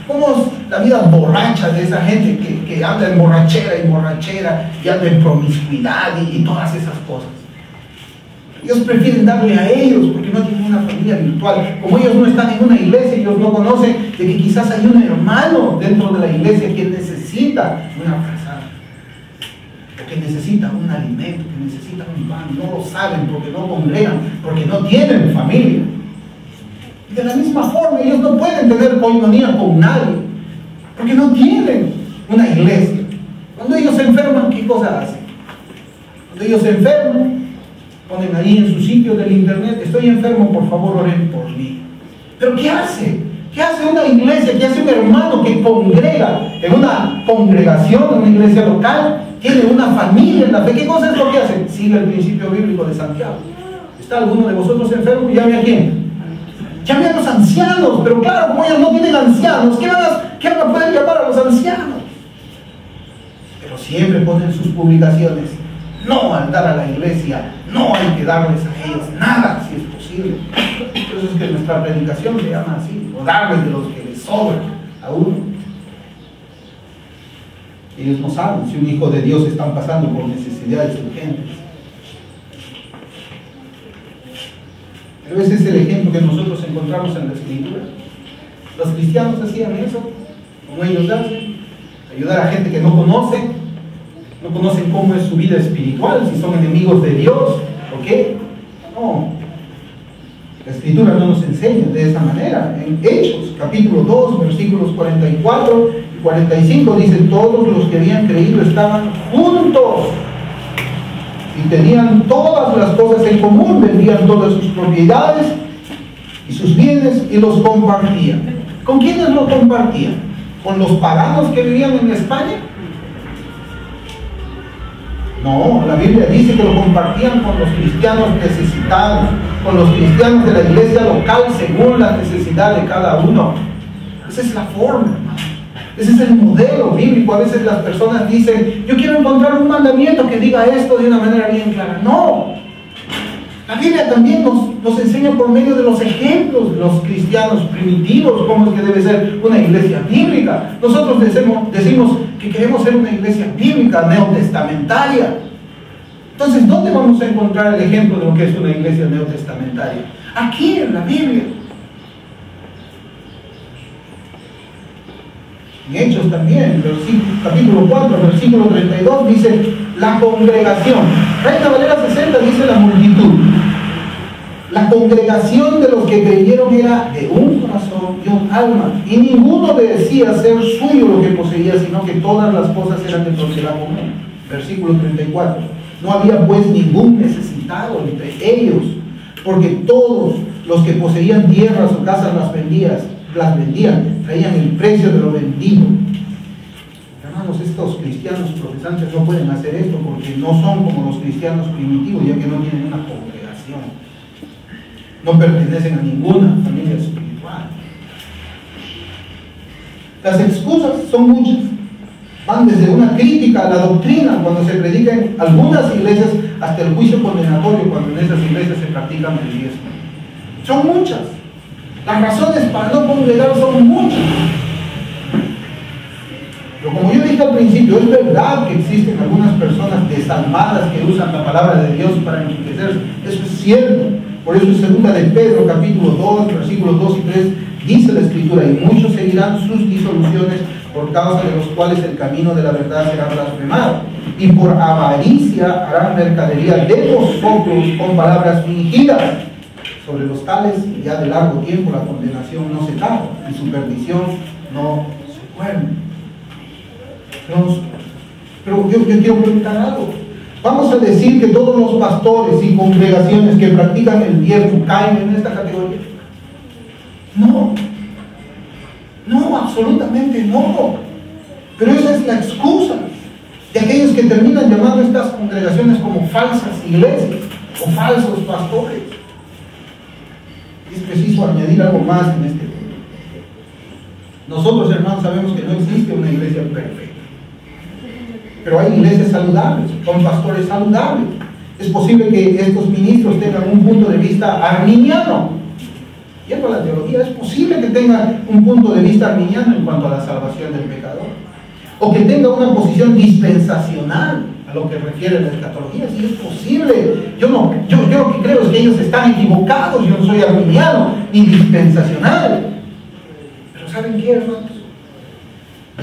cómo es la vida borracha de esa gente que anda en borrachera y anda en promiscuidad y todas esas cosas. Ellos prefieren darle a ellos porque no tienen una familia virtual. Como ellos no están en una iglesia, ellos no conocen de que quizás hay un hermano dentro de la iglesia que necesita una frazada, o que necesita un alimento, que necesita un pan. No lo saben porque no congregan, porque no tienen familia. Y de la misma forma, ellos no pueden tener coinonía con nadie porque no tienen una iglesia. Cuando ellos se enferman, ¿qué cosa hacen? Cuando ellos se enferman, ponen ahí en su sitio del internet: estoy enfermo, por favor oren por mí. ¿Pero qué hace? ¿Qué hace una iglesia? ¿Qué hace un hermano que congrega en una congregación, en una iglesia local? Tiene una familia en la fe. ¿Qué cosa es lo que hace? Sigue el principio bíblico de Santiago. ¿Está alguno de vosotros enfermo? Llame a quién. Llame a los ancianos. Pero claro, como ellos no tienen ancianos, ¿qué van a poder llamar a los ancianos? Pero siempre ponen sus publicaciones: no al dar a la iglesia, no hay que darles a ellos nada, si es posible. Por eso es que nuestra predicación se llama así: o darles de los que les sobra a uno. Ellos no saben si un hijo de Dios está pasando por necesidades urgentes. Pero ese es el ejemplo que nosotros encontramos en la Escritura. Los cristianos hacían eso, como ellos hacen: ayudar a gente que no conocen cómo es su vida espiritual, si son enemigos de Dios o qué. No, la Escritura no nos enseña de esa manera. En Hechos capítulo 2 versículos 44 y 45 dice: todos los que habían creído estaban juntos y tenían todas las cosas en común, vendían todas sus propiedades y sus bienes y los compartían. ¿Con quiénes los compartían? ¿Con los paganos que vivían en España? No, la Biblia dice que lo compartían con los cristianos necesitados, con los cristianos de la iglesia local, según la necesidad de cada uno. Esa es la forma, hermano. Ese es el modelo bíblico. A veces las personas dicen: yo quiero encontrar un mandamiento que diga esto de una manera bien clara. No, La Biblia también nos enseña por medio de los ejemplos de los cristianos primitivos cómo es que debe ser una iglesia bíblica. Nosotros decimos que queremos ser una iglesia bíblica, neotestamentaria. Entonces, ¿dónde vamos a encontrar el ejemplo de lo que es una iglesia neotestamentaria? Aquí en la Biblia. En Hechos también, capítulo 4, versículo 32, dice la congregación. Reina Valera 60 dice la multitud. La congregación de los que creyeron era de un corazón y un alma, y ninguno decía ser suyo lo que poseía, sino que todas las cosas eran de propiedad común. Versículo 34. No había pues ningún necesitado entre ellos, porque todos los que poseían tierras o casas las vendían, traían el precio de lo vendido. Hermanos, estos cristianos profesantes no pueden hacer esto porque no son como los cristianos primitivos, ya que no tienen una congregación. No pertenecen a ninguna familia espiritual. Las excusas son muchas. Van desde una crítica a la doctrina cuando se predica en algunas iglesias hasta el juicio condenatorio cuando en esas iglesias se practican el diezmo. Son muchas. Las razones para no congregar son muchas. Pero como yo dije al principio, es verdad que existen algunas personas desalmadas que usan la palabra de Dios para enriquecerse. Eso es cierto. Por eso en 2 de Pedro, capítulo 2, versículos 2 y 3, dice la Escritura: y muchos seguirán sus disoluciones, por causa de los cuales el camino de la verdad será blasfemado, y por avaricia harán mercadería de vosotros con palabras fingidas. Sobre los tales, ya de largo tiempo, la condenación no se tarda, y su perdición no se duerme. Pero yo quiero preguntar algo. ¿Vamos a decir que todos los pastores y congregaciones que practican el diezmo caen en esta categoría? No. No, absolutamente no. Pero esa es la excusa de aquellos que terminan llamando a estas congregaciones como falsas iglesias o falsos pastores. Es preciso añadir algo más en este tema. Nosotros, hermanos, sabemos que no existe una iglesia perfecta. Pero hay iglesias saludables, con pastores saludables. Es posible que estos ministros tengan un punto de vista arminiano. Yendo a la teología, es posible que tengan un punto de vista arminiano en cuanto a la salvación del pecador. O que tenga una posición dispensacional a lo que refiere a la escatología. Sí, es posible. Yo lo que creo es que ellos están equivocados. Yo no soy arminiano ni dispensacional. Pero ¿saben qué, hermanos?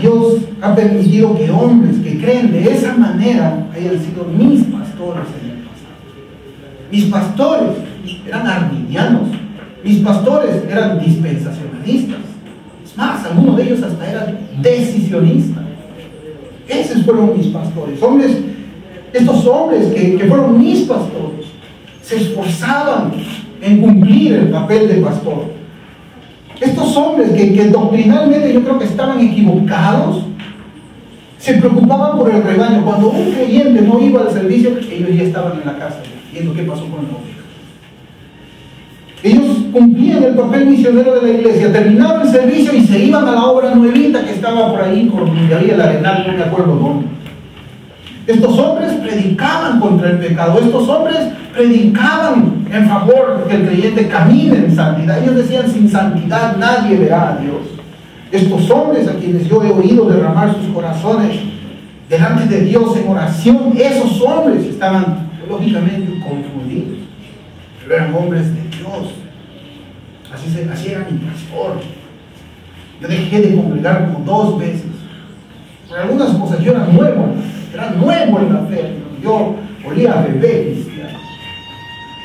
Dios ha permitido que hombres que creen de esa manera hayan sido mis pastores en el pasado. Mis pastores eran arminianos. Mis pastores eran dispensacionalistas. Es más, algunos de ellos hasta eran decisionistas. Esos fueron mis pastores. Estos hombres que fueron mis pastores se esforzaban en cumplir el papel de pastor. Estos hombres que doctrinalmente yo creo que estaban equivocados, se preocupaban por el rebaño. Cuando un creyente no iba al servicio, ellos ya estaban en la casa viendo qué pasó con la oveja. Ellos cumplían el papel misionero de la iglesia, terminaban el servicio y se iban a la obra nuevita que estaba por ahí, por donde había el arenal, no me acuerdo dónde. Estos hombres predicaban contra el pecado. Estos hombres predicaban en favor de que el creyente camine en santidad. Ellos decían: sin santidad nadie verá a Dios. Estos hombres a quienes yo he oído derramar sus corazones delante de Dios en oración, esos hombres estaban lógicamente confundidos, pero eran hombres de Dios. Así era mi pastor. Yo dejé de congregar como 2 veces. Por algunas cosas yo era nuevo en la fe. Yo olía a bebé cristiano.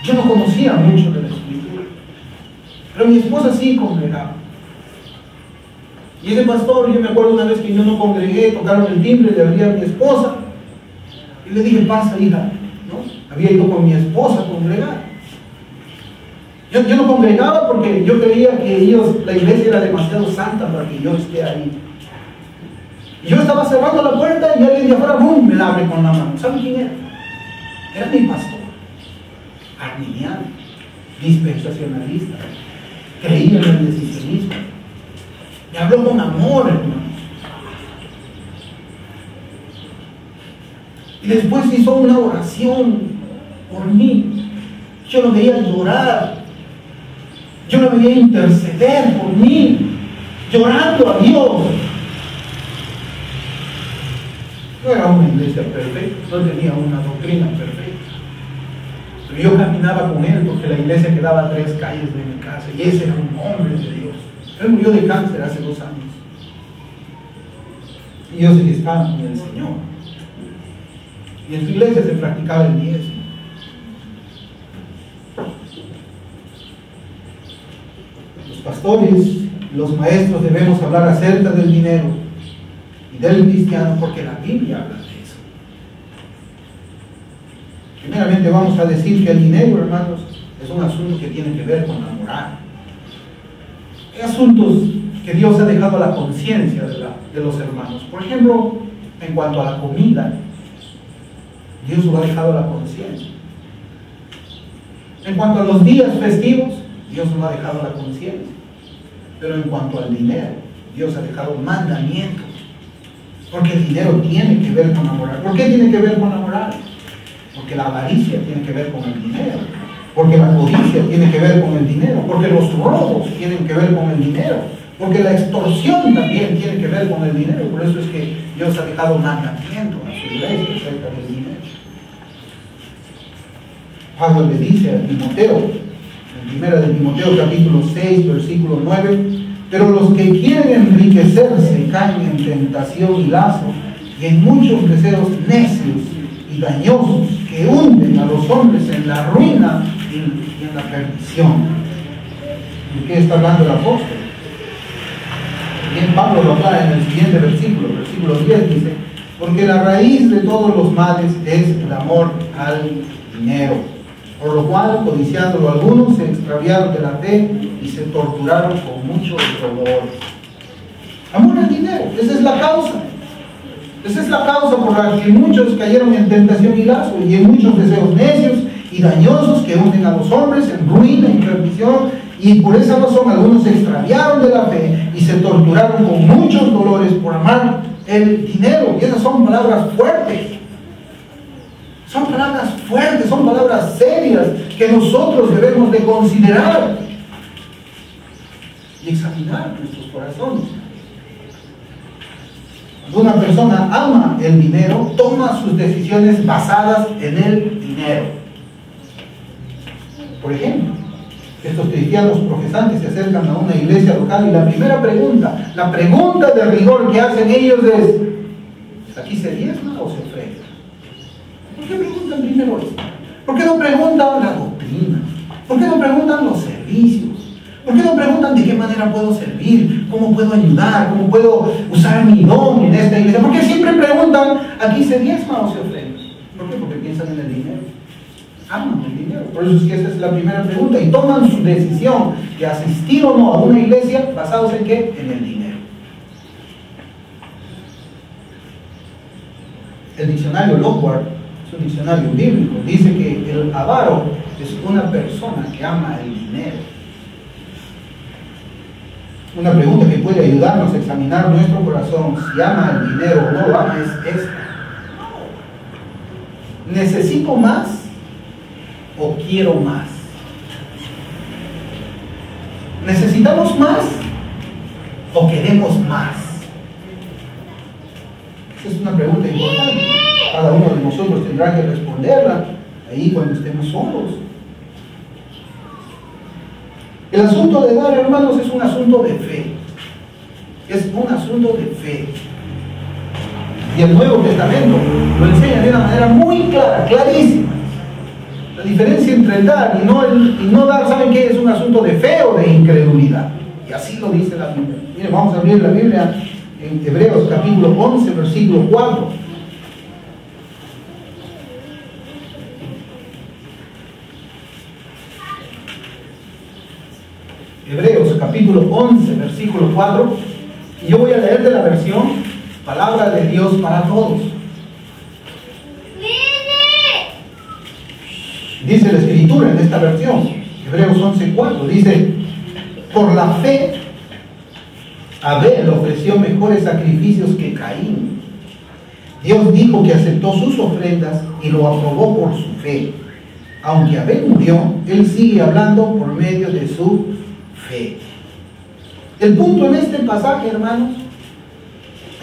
Yo no conocía mucho de la escritura, pero mi esposa sí congregaba. Y ese pastor, yo me acuerdo una vez que yo no congregué, tocaron el timbre, le abrí a mi esposa y le dije: pasa, hija, ¿no? Había ido con mi esposa a congregar. Yo no congregaba porque yo creía que la iglesia era demasiado santa para que yo esté ahí. Y yo estaba cerrando la puerta y alguien de afuera, ¡bum!, me la abre con la mano. ¿Saben quién era? Era mi pastor, arminiano, dispensacionalista, creía en el decisionismo. Me habló con amor, hermanos. Y después hizo una oración por mí. Yo lo veía llorar. Yo lo veía interceder por mí, llorando a Dios. No era una iglesia perfecta, no tenía una doctrina perfecta. Pero yo caminaba con él porque la iglesia quedaba a 3 calles de mi casa y ese era un hombre de Dios. Él murió de cáncer hace 2 años. Y yo sé que estaba con el Señor. Y en su iglesia se practicaba el diezmo. Los pastores, los maestros debemos hablar acerca del dinero y del cristiano porque la Biblia habla de eso. Primeramente vamos a decir que el dinero, hermanos, es un asunto que tiene que ver con la moral. Hay asuntos que Dios ha dejado a la conciencia de los hermanos. Por ejemplo, en cuanto a la comida, Dios lo ha dejado a la conciencia. En cuanto a los días festivos, Dios lo ha dejado a la conciencia. Pero en cuanto al dinero, Dios ha dejado mandamientos. Porque el dinero tiene que ver con la moral. ¿Por qué tiene que ver con la moral? Porque la avaricia tiene que ver con el dinero. Porque la codicia tiene que ver con el dinero. Porque los robos tienen que ver con el dinero. Porque la extorsión también tiene que ver con el dinero. Por eso es que Dios ha dejado mandamientos a su iglesia acerca del dinero. Pablo le dice a Timoteo, en 1 de Timoteo capítulo 6, versículo 9, pero los que quieren enriquecerse caen en tentación y lazo y en muchos deseos necios y dañosos que hunden a los hombres en la ruina y en la perdición. ¿De qué está hablando el apóstol? Bien, Pablo lo aclara en el siguiente versículo 10 dice, porque la raíz de todos los males es el amor al dinero. Por lo cual, codiciándolo algunos, se extraviaron de la fe y se torturaron con mucho dolor. Amor al dinero, esa es la causa. Esa es la causa por la que muchos cayeron en tentación y lazo y en muchos deseos necios y dañosos que hunden a los hombres en ruina y perdición. Y por esa razón algunos se extraviaron de la fe y se torturaron con muchos dolores por amar el dinero. Y esas son palabras fuertes. Son palabras fuertes, son palabras serias que nosotros debemos de considerar y examinar nuestros corazones. Cuando una persona ama el dinero, toma sus decisiones basadas en el dinero. Por ejemplo, estos cristianos profesantes se acercan a una iglesia local y la primera pregunta, la pregunta de rigor que hacen ellos es: ¿aquí se diezma o se ofrenda? ¿Por qué preguntan primero esto? ¿Por qué no preguntan la doctrina? ¿Por qué no preguntan los servicios? ¿Por qué no preguntan de qué manera puedo servir? ¿Cómo puedo ayudar? ¿Cómo puedo usar mi don en esta iglesia? ¿Por qué siempre preguntan, ¿aquí se diezma o se ofrenda? ¿Por qué? Porque piensan en el dinero. Aman el dinero. Por eso es que esa es la primera pregunta. Y toman su decisión de asistir o no a una iglesia basados en ¿qué? En el dinero. El diccionario Lockhart, es un diccionario bíblico, dice que el avaro es una persona que ama el dinero. Una pregunta que puede ayudarnos a examinar nuestro corazón, si ama el dinero o no lo ama, es esta: ¿necesito más o quiero más? ¿Necesitamos más o queremos más? Esa es una pregunta importante. Cada uno de nosotros tendrá que responderla ahí cuando estemos solos. El asunto de dar, hermanos, es un asunto de fe. Es un asunto de fe. Y el Nuevo Testamento lo enseña de una manera muy clara, clarísima. La diferencia entre el dar y no dar, ¿saben qué? Es un asunto de fe o de incredulidad. Y así lo dice la Biblia. Miren, vamos a abrir la Biblia en Hebreos capítulo 11, versículo 4. Hebreos capítulo 11, versículo 4, y yo voy a leer de la versión Palabra de Dios para Todos. Dice la Escritura en esta versión, Hebreos 11, 4, dice: por la fe Abel ofreció mejores sacrificios que Caín. Dios dijo que aceptó sus ofrendas y lo aprobó por su fe. aunque Abel murió, él sigue hablando por medio de su fe. El punto en este pasaje, hermanos,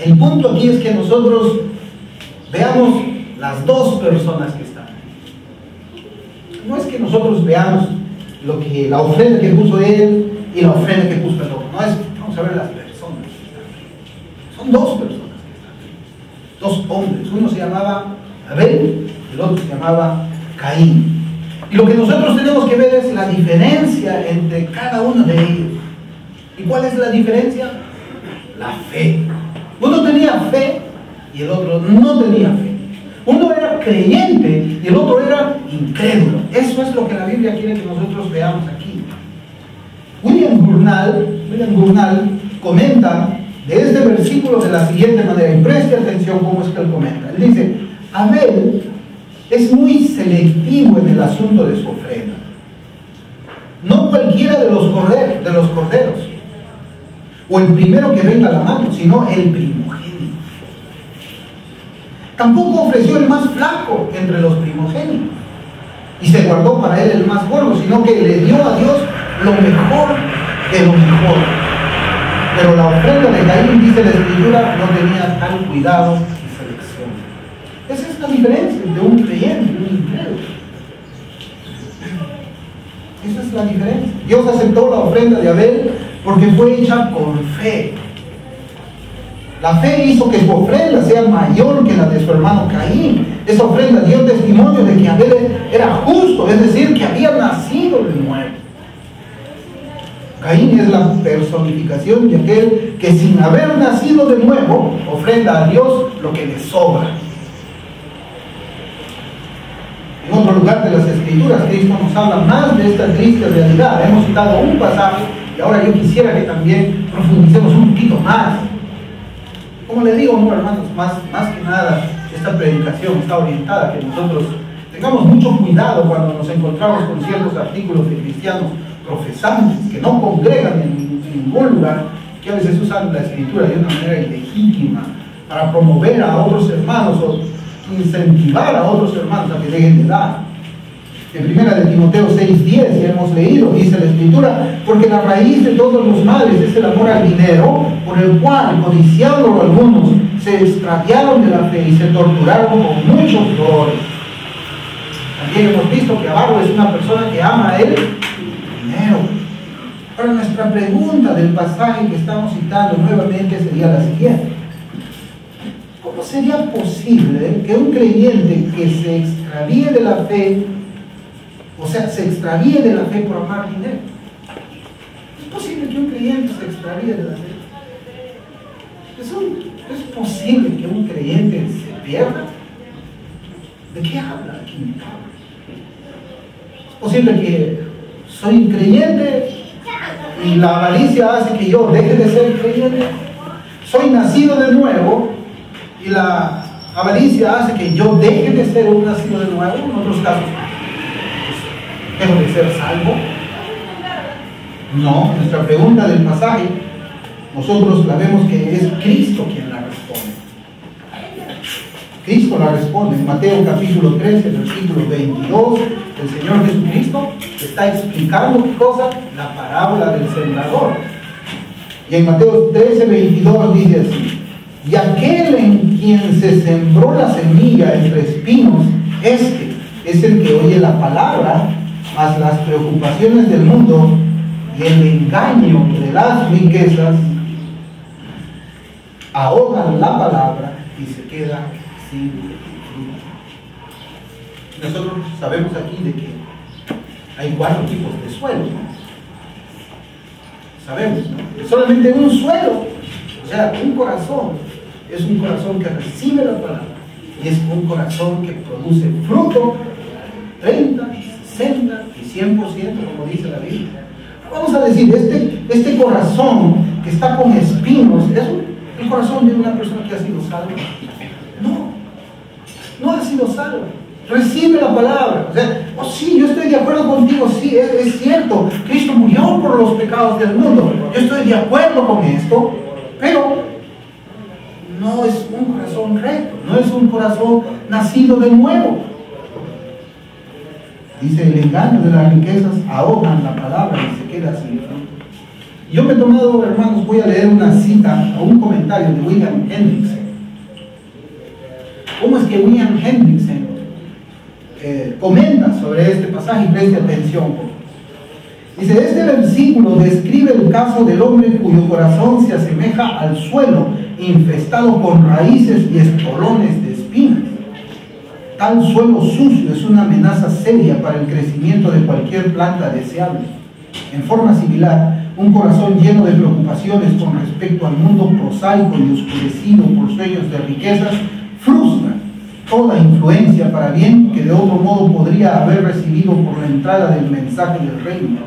el punto aquí es que nosotros veamos las dos personas que están. No es que nosotros veamos la ofrenda que puso él y la ofrenda que puso el otro. No es, vamos a ver las personas que están ahí. Son dos personas que están ahí. Dos hombres. Uno se llamaba Abel, el otro se llamaba Caín. Y lo que nosotros tenemos que ver es la diferencia entre cada uno de ellos. ¿Y cuál es la diferencia? La fe. Uno tenía fe y el otro no tenía fe. Uno era creyente y el otro era incrédulo. Eso es lo que la Biblia quiere que nosotros veamos aquí. William Gurnall comenta de este versículo de la siguiente manera, y preste atención cómo es que él comenta. Él dice: Abel es muy selectivo en el asunto de su ofrenda. No cualquiera de los corderos, o el primero que venga a la mano, sino el primogénito. Tampoco ofreció el más flaco entre los primogénitos y se guardó para él el más gordo, sino que le dio a Dios lo mejor de lo mejor. Pero la ofrenda de Caín, dice la Escritura, no tenía tal cuidado y selección. Esa es la diferencia entre un creyente y un incrédulo. Esa es la diferencia. Dios aceptó la ofrenda de Abel porque fue hecha con fe. La fe hizo que su ofrenda sea mayor que la de su hermano Caín. Esa ofrenda dio testimonio de que Abel era justo, es decir, que había nacido de nuevo. Caín es la personificación de aquel que sin haber nacido de nuevo ofrenda a Dios lo que le sobra. En otro lugar de las Escrituras, Cristo nos habla más de esta triste realidad. Hemos citado un pasaje y ahora yo quisiera que también profundicemos un poquito más. Como les digo, no, hermanos, más que nada, esta predicación está orientada a que nosotros tengamos mucho cuidado cuando nos encontramos con ciertos artículos de cristianos profesantes que no congregan en ningún lugar, que a veces usan la Escritura de una manera ilegítima para promover a otros hermanos o incentivar a otros hermanos a que dejen de dar. En 1 de Timoteo 6:10 ya hemos leído, dice la Escritura: porque la raíz de todos los males es el amor al dinero, por el cual, codiciándolo algunos, se extraviaron de la fe y se torturaron con muchos dolores. También hemos visto que avaro es una persona que ama el dinero. Ahora, nuestra pregunta del pasaje que estamos citando nuevamente sería la siguiente: ¿cómo sería posible que un creyente que se extravíe de la fe, o sea, se extravíe de la fe por amar dinero? ¿Es posible que un creyente se extravíe de la fe? ¿Es posible que un creyente se pierda? ¿De qué habla aquí? ¿Es posible que soy creyente y la avaricia hace que yo deje de ser creyente? ¿Soy nacido de nuevo y la avaricia hace que yo deje de ser un nacido de nuevo? En otros casos, ¿dejo de ser salvo? No, nuestra pregunta del pasaje, nosotros la vemos que es Cristo quien la responde. Cristo la responde. En Mateo capítulo 13, versículo 22, el Señor Jesucristo está explicando ¿qué cosa? La parábola del sembrador. Y en Mateo 13, 22 dice así: y aquel en quien se sembró la semilla entre espinos, este es el que oye la palabra, mas las preocupaciones del mundo y el engaño de las riquezas ahogan la palabra y se queda sin fruto. Nosotros sabemos aquí de que hay 4 tipos de suelo, ¿no? Sabemos, ¿no? Solamente un suelo, o sea, un corazón, es un corazón que recibe la palabra y es un corazón que produce fruto 30, 60 y 100%, como dice la Biblia. Vamos a decir, este corazón que está con espinos, ¿es el corazón de una persona que ha sido salva? No ha sido salva. Recibe la palabra. O sea, oh sí, yo estoy de acuerdo contigo, sí, es cierto, Cristo murió por los pecados del mundo, yo estoy de acuerdo con esto, pero no es un corazón recto, no es un corazón nacido de nuevo. Dice, el engaño de las riquezas ahogan la palabra y se queda sin fruto. Yo me he tomado, hermanos, voy a leer una cita o un comentario de William Hendrickson. ¿Cómo es que William Hendrickson comenta sobre este pasaje? Y preste atención. Dice, este versículo describe el caso del hombre cuyo corazón se asemeja al suelo infestado con raíces y estolones de espinas. Tal suelo sucio es una amenaza seria para el crecimiento de cualquier planta deseable. En forma similar, un corazón lleno de preocupaciones con respecto al mundo prosaico y oscurecido por sueños de riquezas frustra toda influencia para bien que de otro modo podría haber recibido por la entrada del mensaje del reino.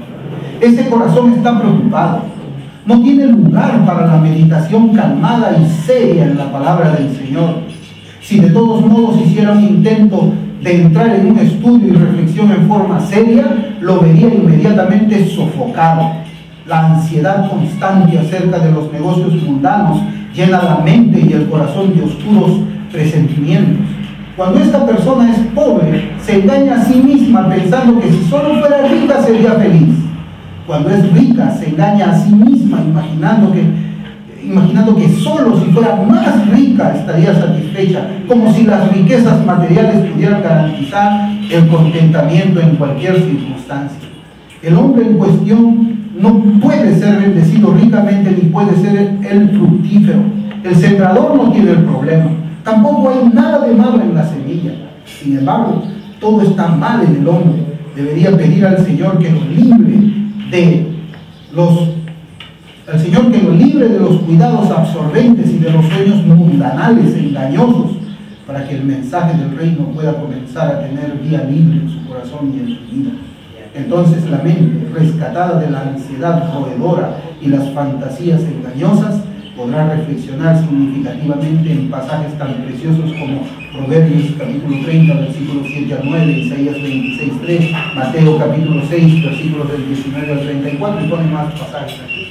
Ese corazón está preocupado, no tiene lugar para la meditación calmada y seria en la palabra del Señor. Si de todos modos hiciera un intento de entrar en un estudio y reflexión en forma seria, lo vería inmediatamente sofocado. La ansiedad constante acerca de los negocios mundanos llena la mente y el corazón de oscuros presentimientos. Cuando esta persona es pobre, se engaña a sí misma pensando que si solo fuera rica sería feliz. Cuando es rica, se engaña a sí misma imaginando que solo si fuera más rica estaría satisfecha, como si las riquezas materiales pudieran garantizar el contentamiento en cualquier circunstancia. El hombre en cuestión no puede ser bendecido ricamente ni puede ser el fructífero. El sembrador no tiene el problema. Tampoco hay nada de malo en la semilla. Sin embargo, todo está mal en el hombre. Debería pedir al Señor que lo libre de los cuidados absorbentes y de los sueños mundanales e engañosos, para que el mensaje del reino pueda comenzar a tener vía libre en su corazón y en su vida. Entonces la mente, rescatada de la ansiedad roedora y las fantasías engañosas, podrá reflexionar significativamente en pasajes tan preciosos como Proverbios capítulo 30, versículos 7 al 9, Isaías 26, 3, Mateo capítulo 6, versículos del 19 al 34, y pone más pasajes aquí.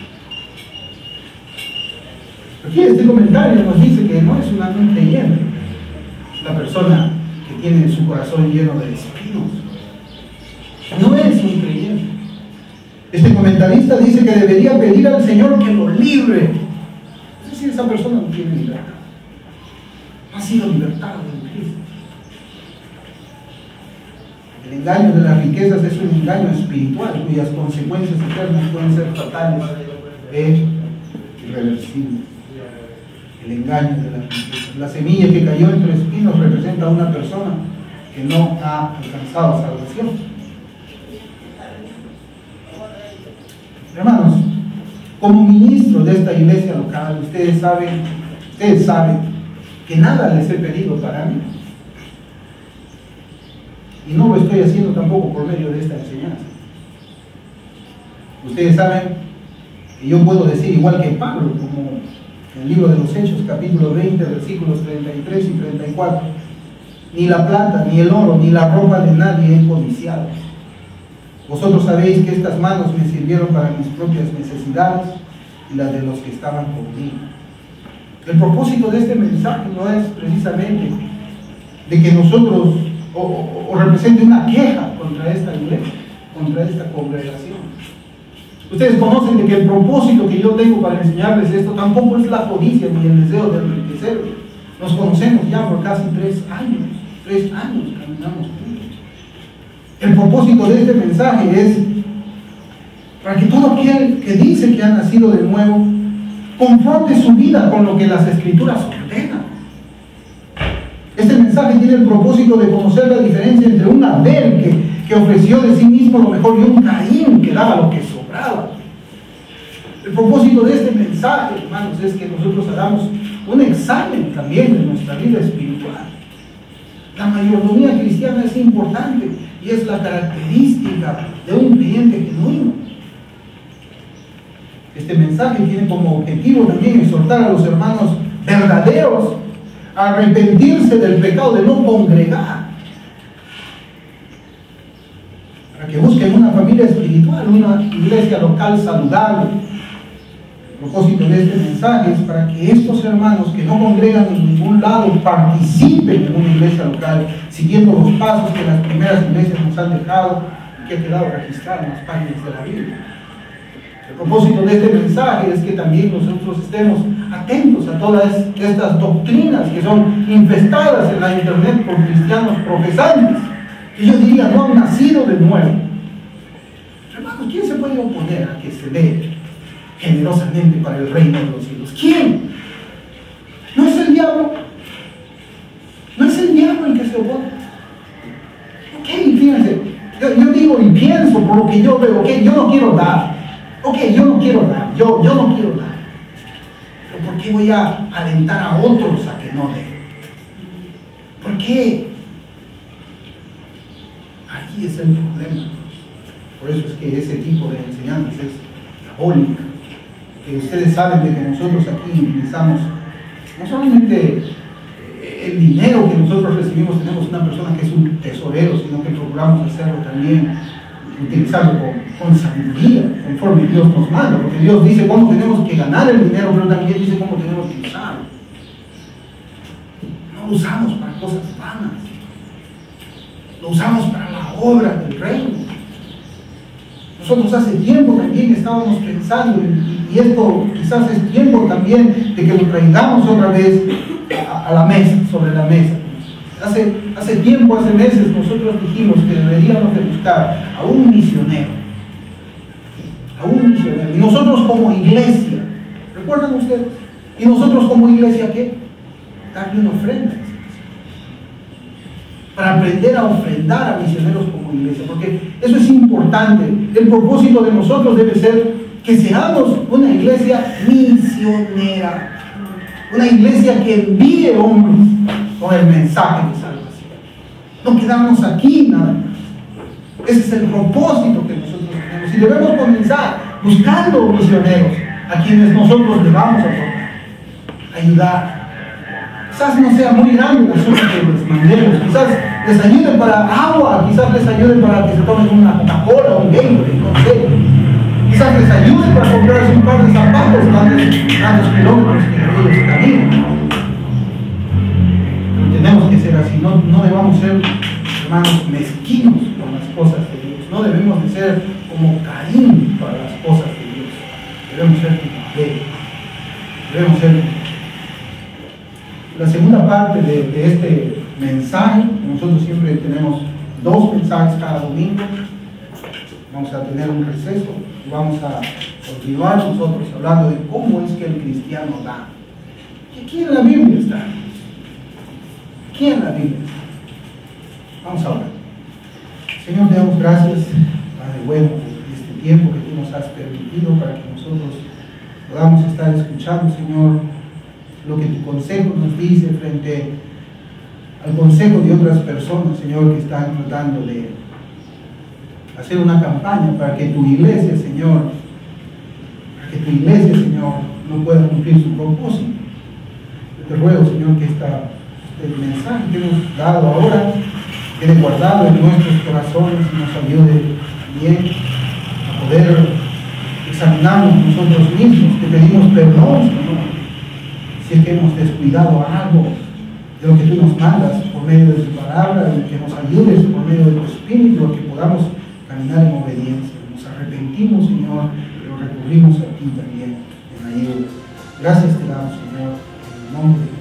Aquí este comentario nos dice que no es una mente llena la persona que tiene su corazón lleno de espinos. No es un creyente. Este comentarista dice que debería pedir al Señor que lo libre. Es decir, esa persona no tiene libertad. No ha sido libertado en Cristo. El engaño de las riquezas es un engaño espiritual cuyas consecuencias eternas pueden ser fatales e irreversibles. El engaño de las riquezas. La semilla que cayó entre espinos representa a una persona que no ha alcanzado salvación. Hermanos, como ministro de esta iglesia local, ustedes saben que nada les he pedido para mí. Y no lo estoy haciendo tampoco por medio de esta enseñanza. Ustedes saben que yo puedo decir, igual que Pablo, como en el libro de los Hechos, capítulo 20, versículos 33 y 34, ni la plata, ni el oro, ni la ropa de nadie he codiciado. Vosotros sabéis que estas manos me sirvieron para mis propias necesidades y las de los que estaban conmigo. El propósito de este mensaje no es precisamente de que nosotros o represente una queja contra esta iglesia, contra esta congregación. Ustedes conocen de que el propósito que yo tengo para enseñarles esto tampoco es la codicia ni el deseo de enriquecer. Nos conocemos ya por casi 3 años. 3 años caminamos juntos. El propósito de este mensaje es para que todo aquel que dice que ha nacido de nuevo confronte su vida con lo que las Escrituras ordenan. Este mensaje tiene el propósito de conocer la diferencia entre un Abel que ofreció de sí mismo lo mejor y un Caín que daba lo que sobraba. El propósito de este mensaje, hermanos, es que nosotros hagamos un examen también de nuestra vida espiritual. La mayordomía cristiana es importante y es la característica de un creyente genuino. Este mensaje tiene como objetivo también exhortar a los hermanos verdaderos a arrepentirse del pecado de no congregar, para que busquen una familia espiritual, una iglesia local saludable, propósito de este mensaje es para que estos hermanos que no congregan en ningún lado participen en una iglesia local, siguiendo los pasos que las primeras iglesias nos han dejado y que ha quedado registrado en las páginas de la Biblia. El propósito de este mensaje es que también nosotros estemos atentos a todas estas doctrinas que son infestadas en la internet por cristianos profesantes, que yo diría no han nacido de nuevo. Hermanos, ¿quién se puede oponer a que se dé generosamente para el reino de los cielos? ¿Quién? ¿No es el diablo? ¿No es el diablo el que se opone? Ok, fíjense, yo digo y pienso por lo que yo veo, ok, yo no quiero dar. Ok, yo no quiero dar, yo no quiero dar. Pero ¿por qué voy a alentar a otros a que no den? ¿Por qué? Aquí es el problema. Por eso es que ese tipo de enseñanzas es diabólica. Que ustedes saben de que nosotros aquí utilizamos no solamente el dinero que nosotros recibimos, tenemos una persona que es un tesorero, sino que procuramos hacerlo también, utilizarlo con sabiduría, conforme Dios nos manda, porque Dios dice cómo tenemos que ganar el dinero, pero también dice cómo tenemos que usarlo. No lo usamos para cosas vanas, lo usamos para la obra del reino. Nosotros hace tiempo también estábamos pensando, y esto quizás es tiempo también de que lo traigamos otra vez a la mesa, sobre la mesa. Hace tiempo, hace meses, nosotros dijimos que deberíamos de buscar a un misionero. A un misionero. Y nosotros como iglesia, ¿recuerdan ustedes? Y nosotros como iglesia, ¿qué? Darle una ofrenda. Para aprender a ofrendar a misioneros como iglesia, porque eso es importante. El propósito de nosotros debe ser que seamos una iglesia misionera, una iglesia que envíe hombres con el mensaje de salvación, no quedarnos aquí nada más. Ese es el propósito que nosotros tenemos y debemos comenzar buscando misioneros a quienes nosotros le vamos a tocar, ayudar. Quizás no sea muy grande la suma que les mandemos, quizás les ayude para agua, quizás les ayude para que se tomen una Coca-Cola, un Gatorade, no sé. Quizás les ayude para comprarse un par de zapatos tantos kilómetros que ellos caminan. Pero tenemos que ser así, no debamos ser, hermanos, mezquinos con las cosas de Dios, no debemos de ser como Caín para las cosas de Dios, debemos ser como Abel, debemos ser. La segunda parte de este mensaje, nosotros siempre tenemos 2 mensajes cada domingo. Vamos a tener un receso y vamos a continuar nosotros hablando de cómo es que el cristiano da. Aquí en la Biblia está. Aquí en la Biblia está. Vamos a hablar. Señor, te damos gracias, Padre bueno, por este tiempo que tú nos has permitido para que nosotros podamos estar escuchando, Señor, lo que tu consejo nos dice frente al consejo de otras personas, Señor, que están tratando de hacer una campaña para que tu iglesia, Señor, no pueda cumplir su propósito. Yo te ruego, Señor, que este mensaje que hemos dado ahora quede guardado en nuestros corazones y nos ayude también a poder examinarnos nosotros mismos. Te pedimos perdón, Señor, si es que hemos descuidado algo de lo que tú nos mandas por medio de tu palabra, y que nos ayudes por medio de tu espíritu a que podamos caminar en obediencia. Nos arrepentimos, Señor, pero recurrimos a ti también en ayuda. Gracias te damos, Señor, en el nombre de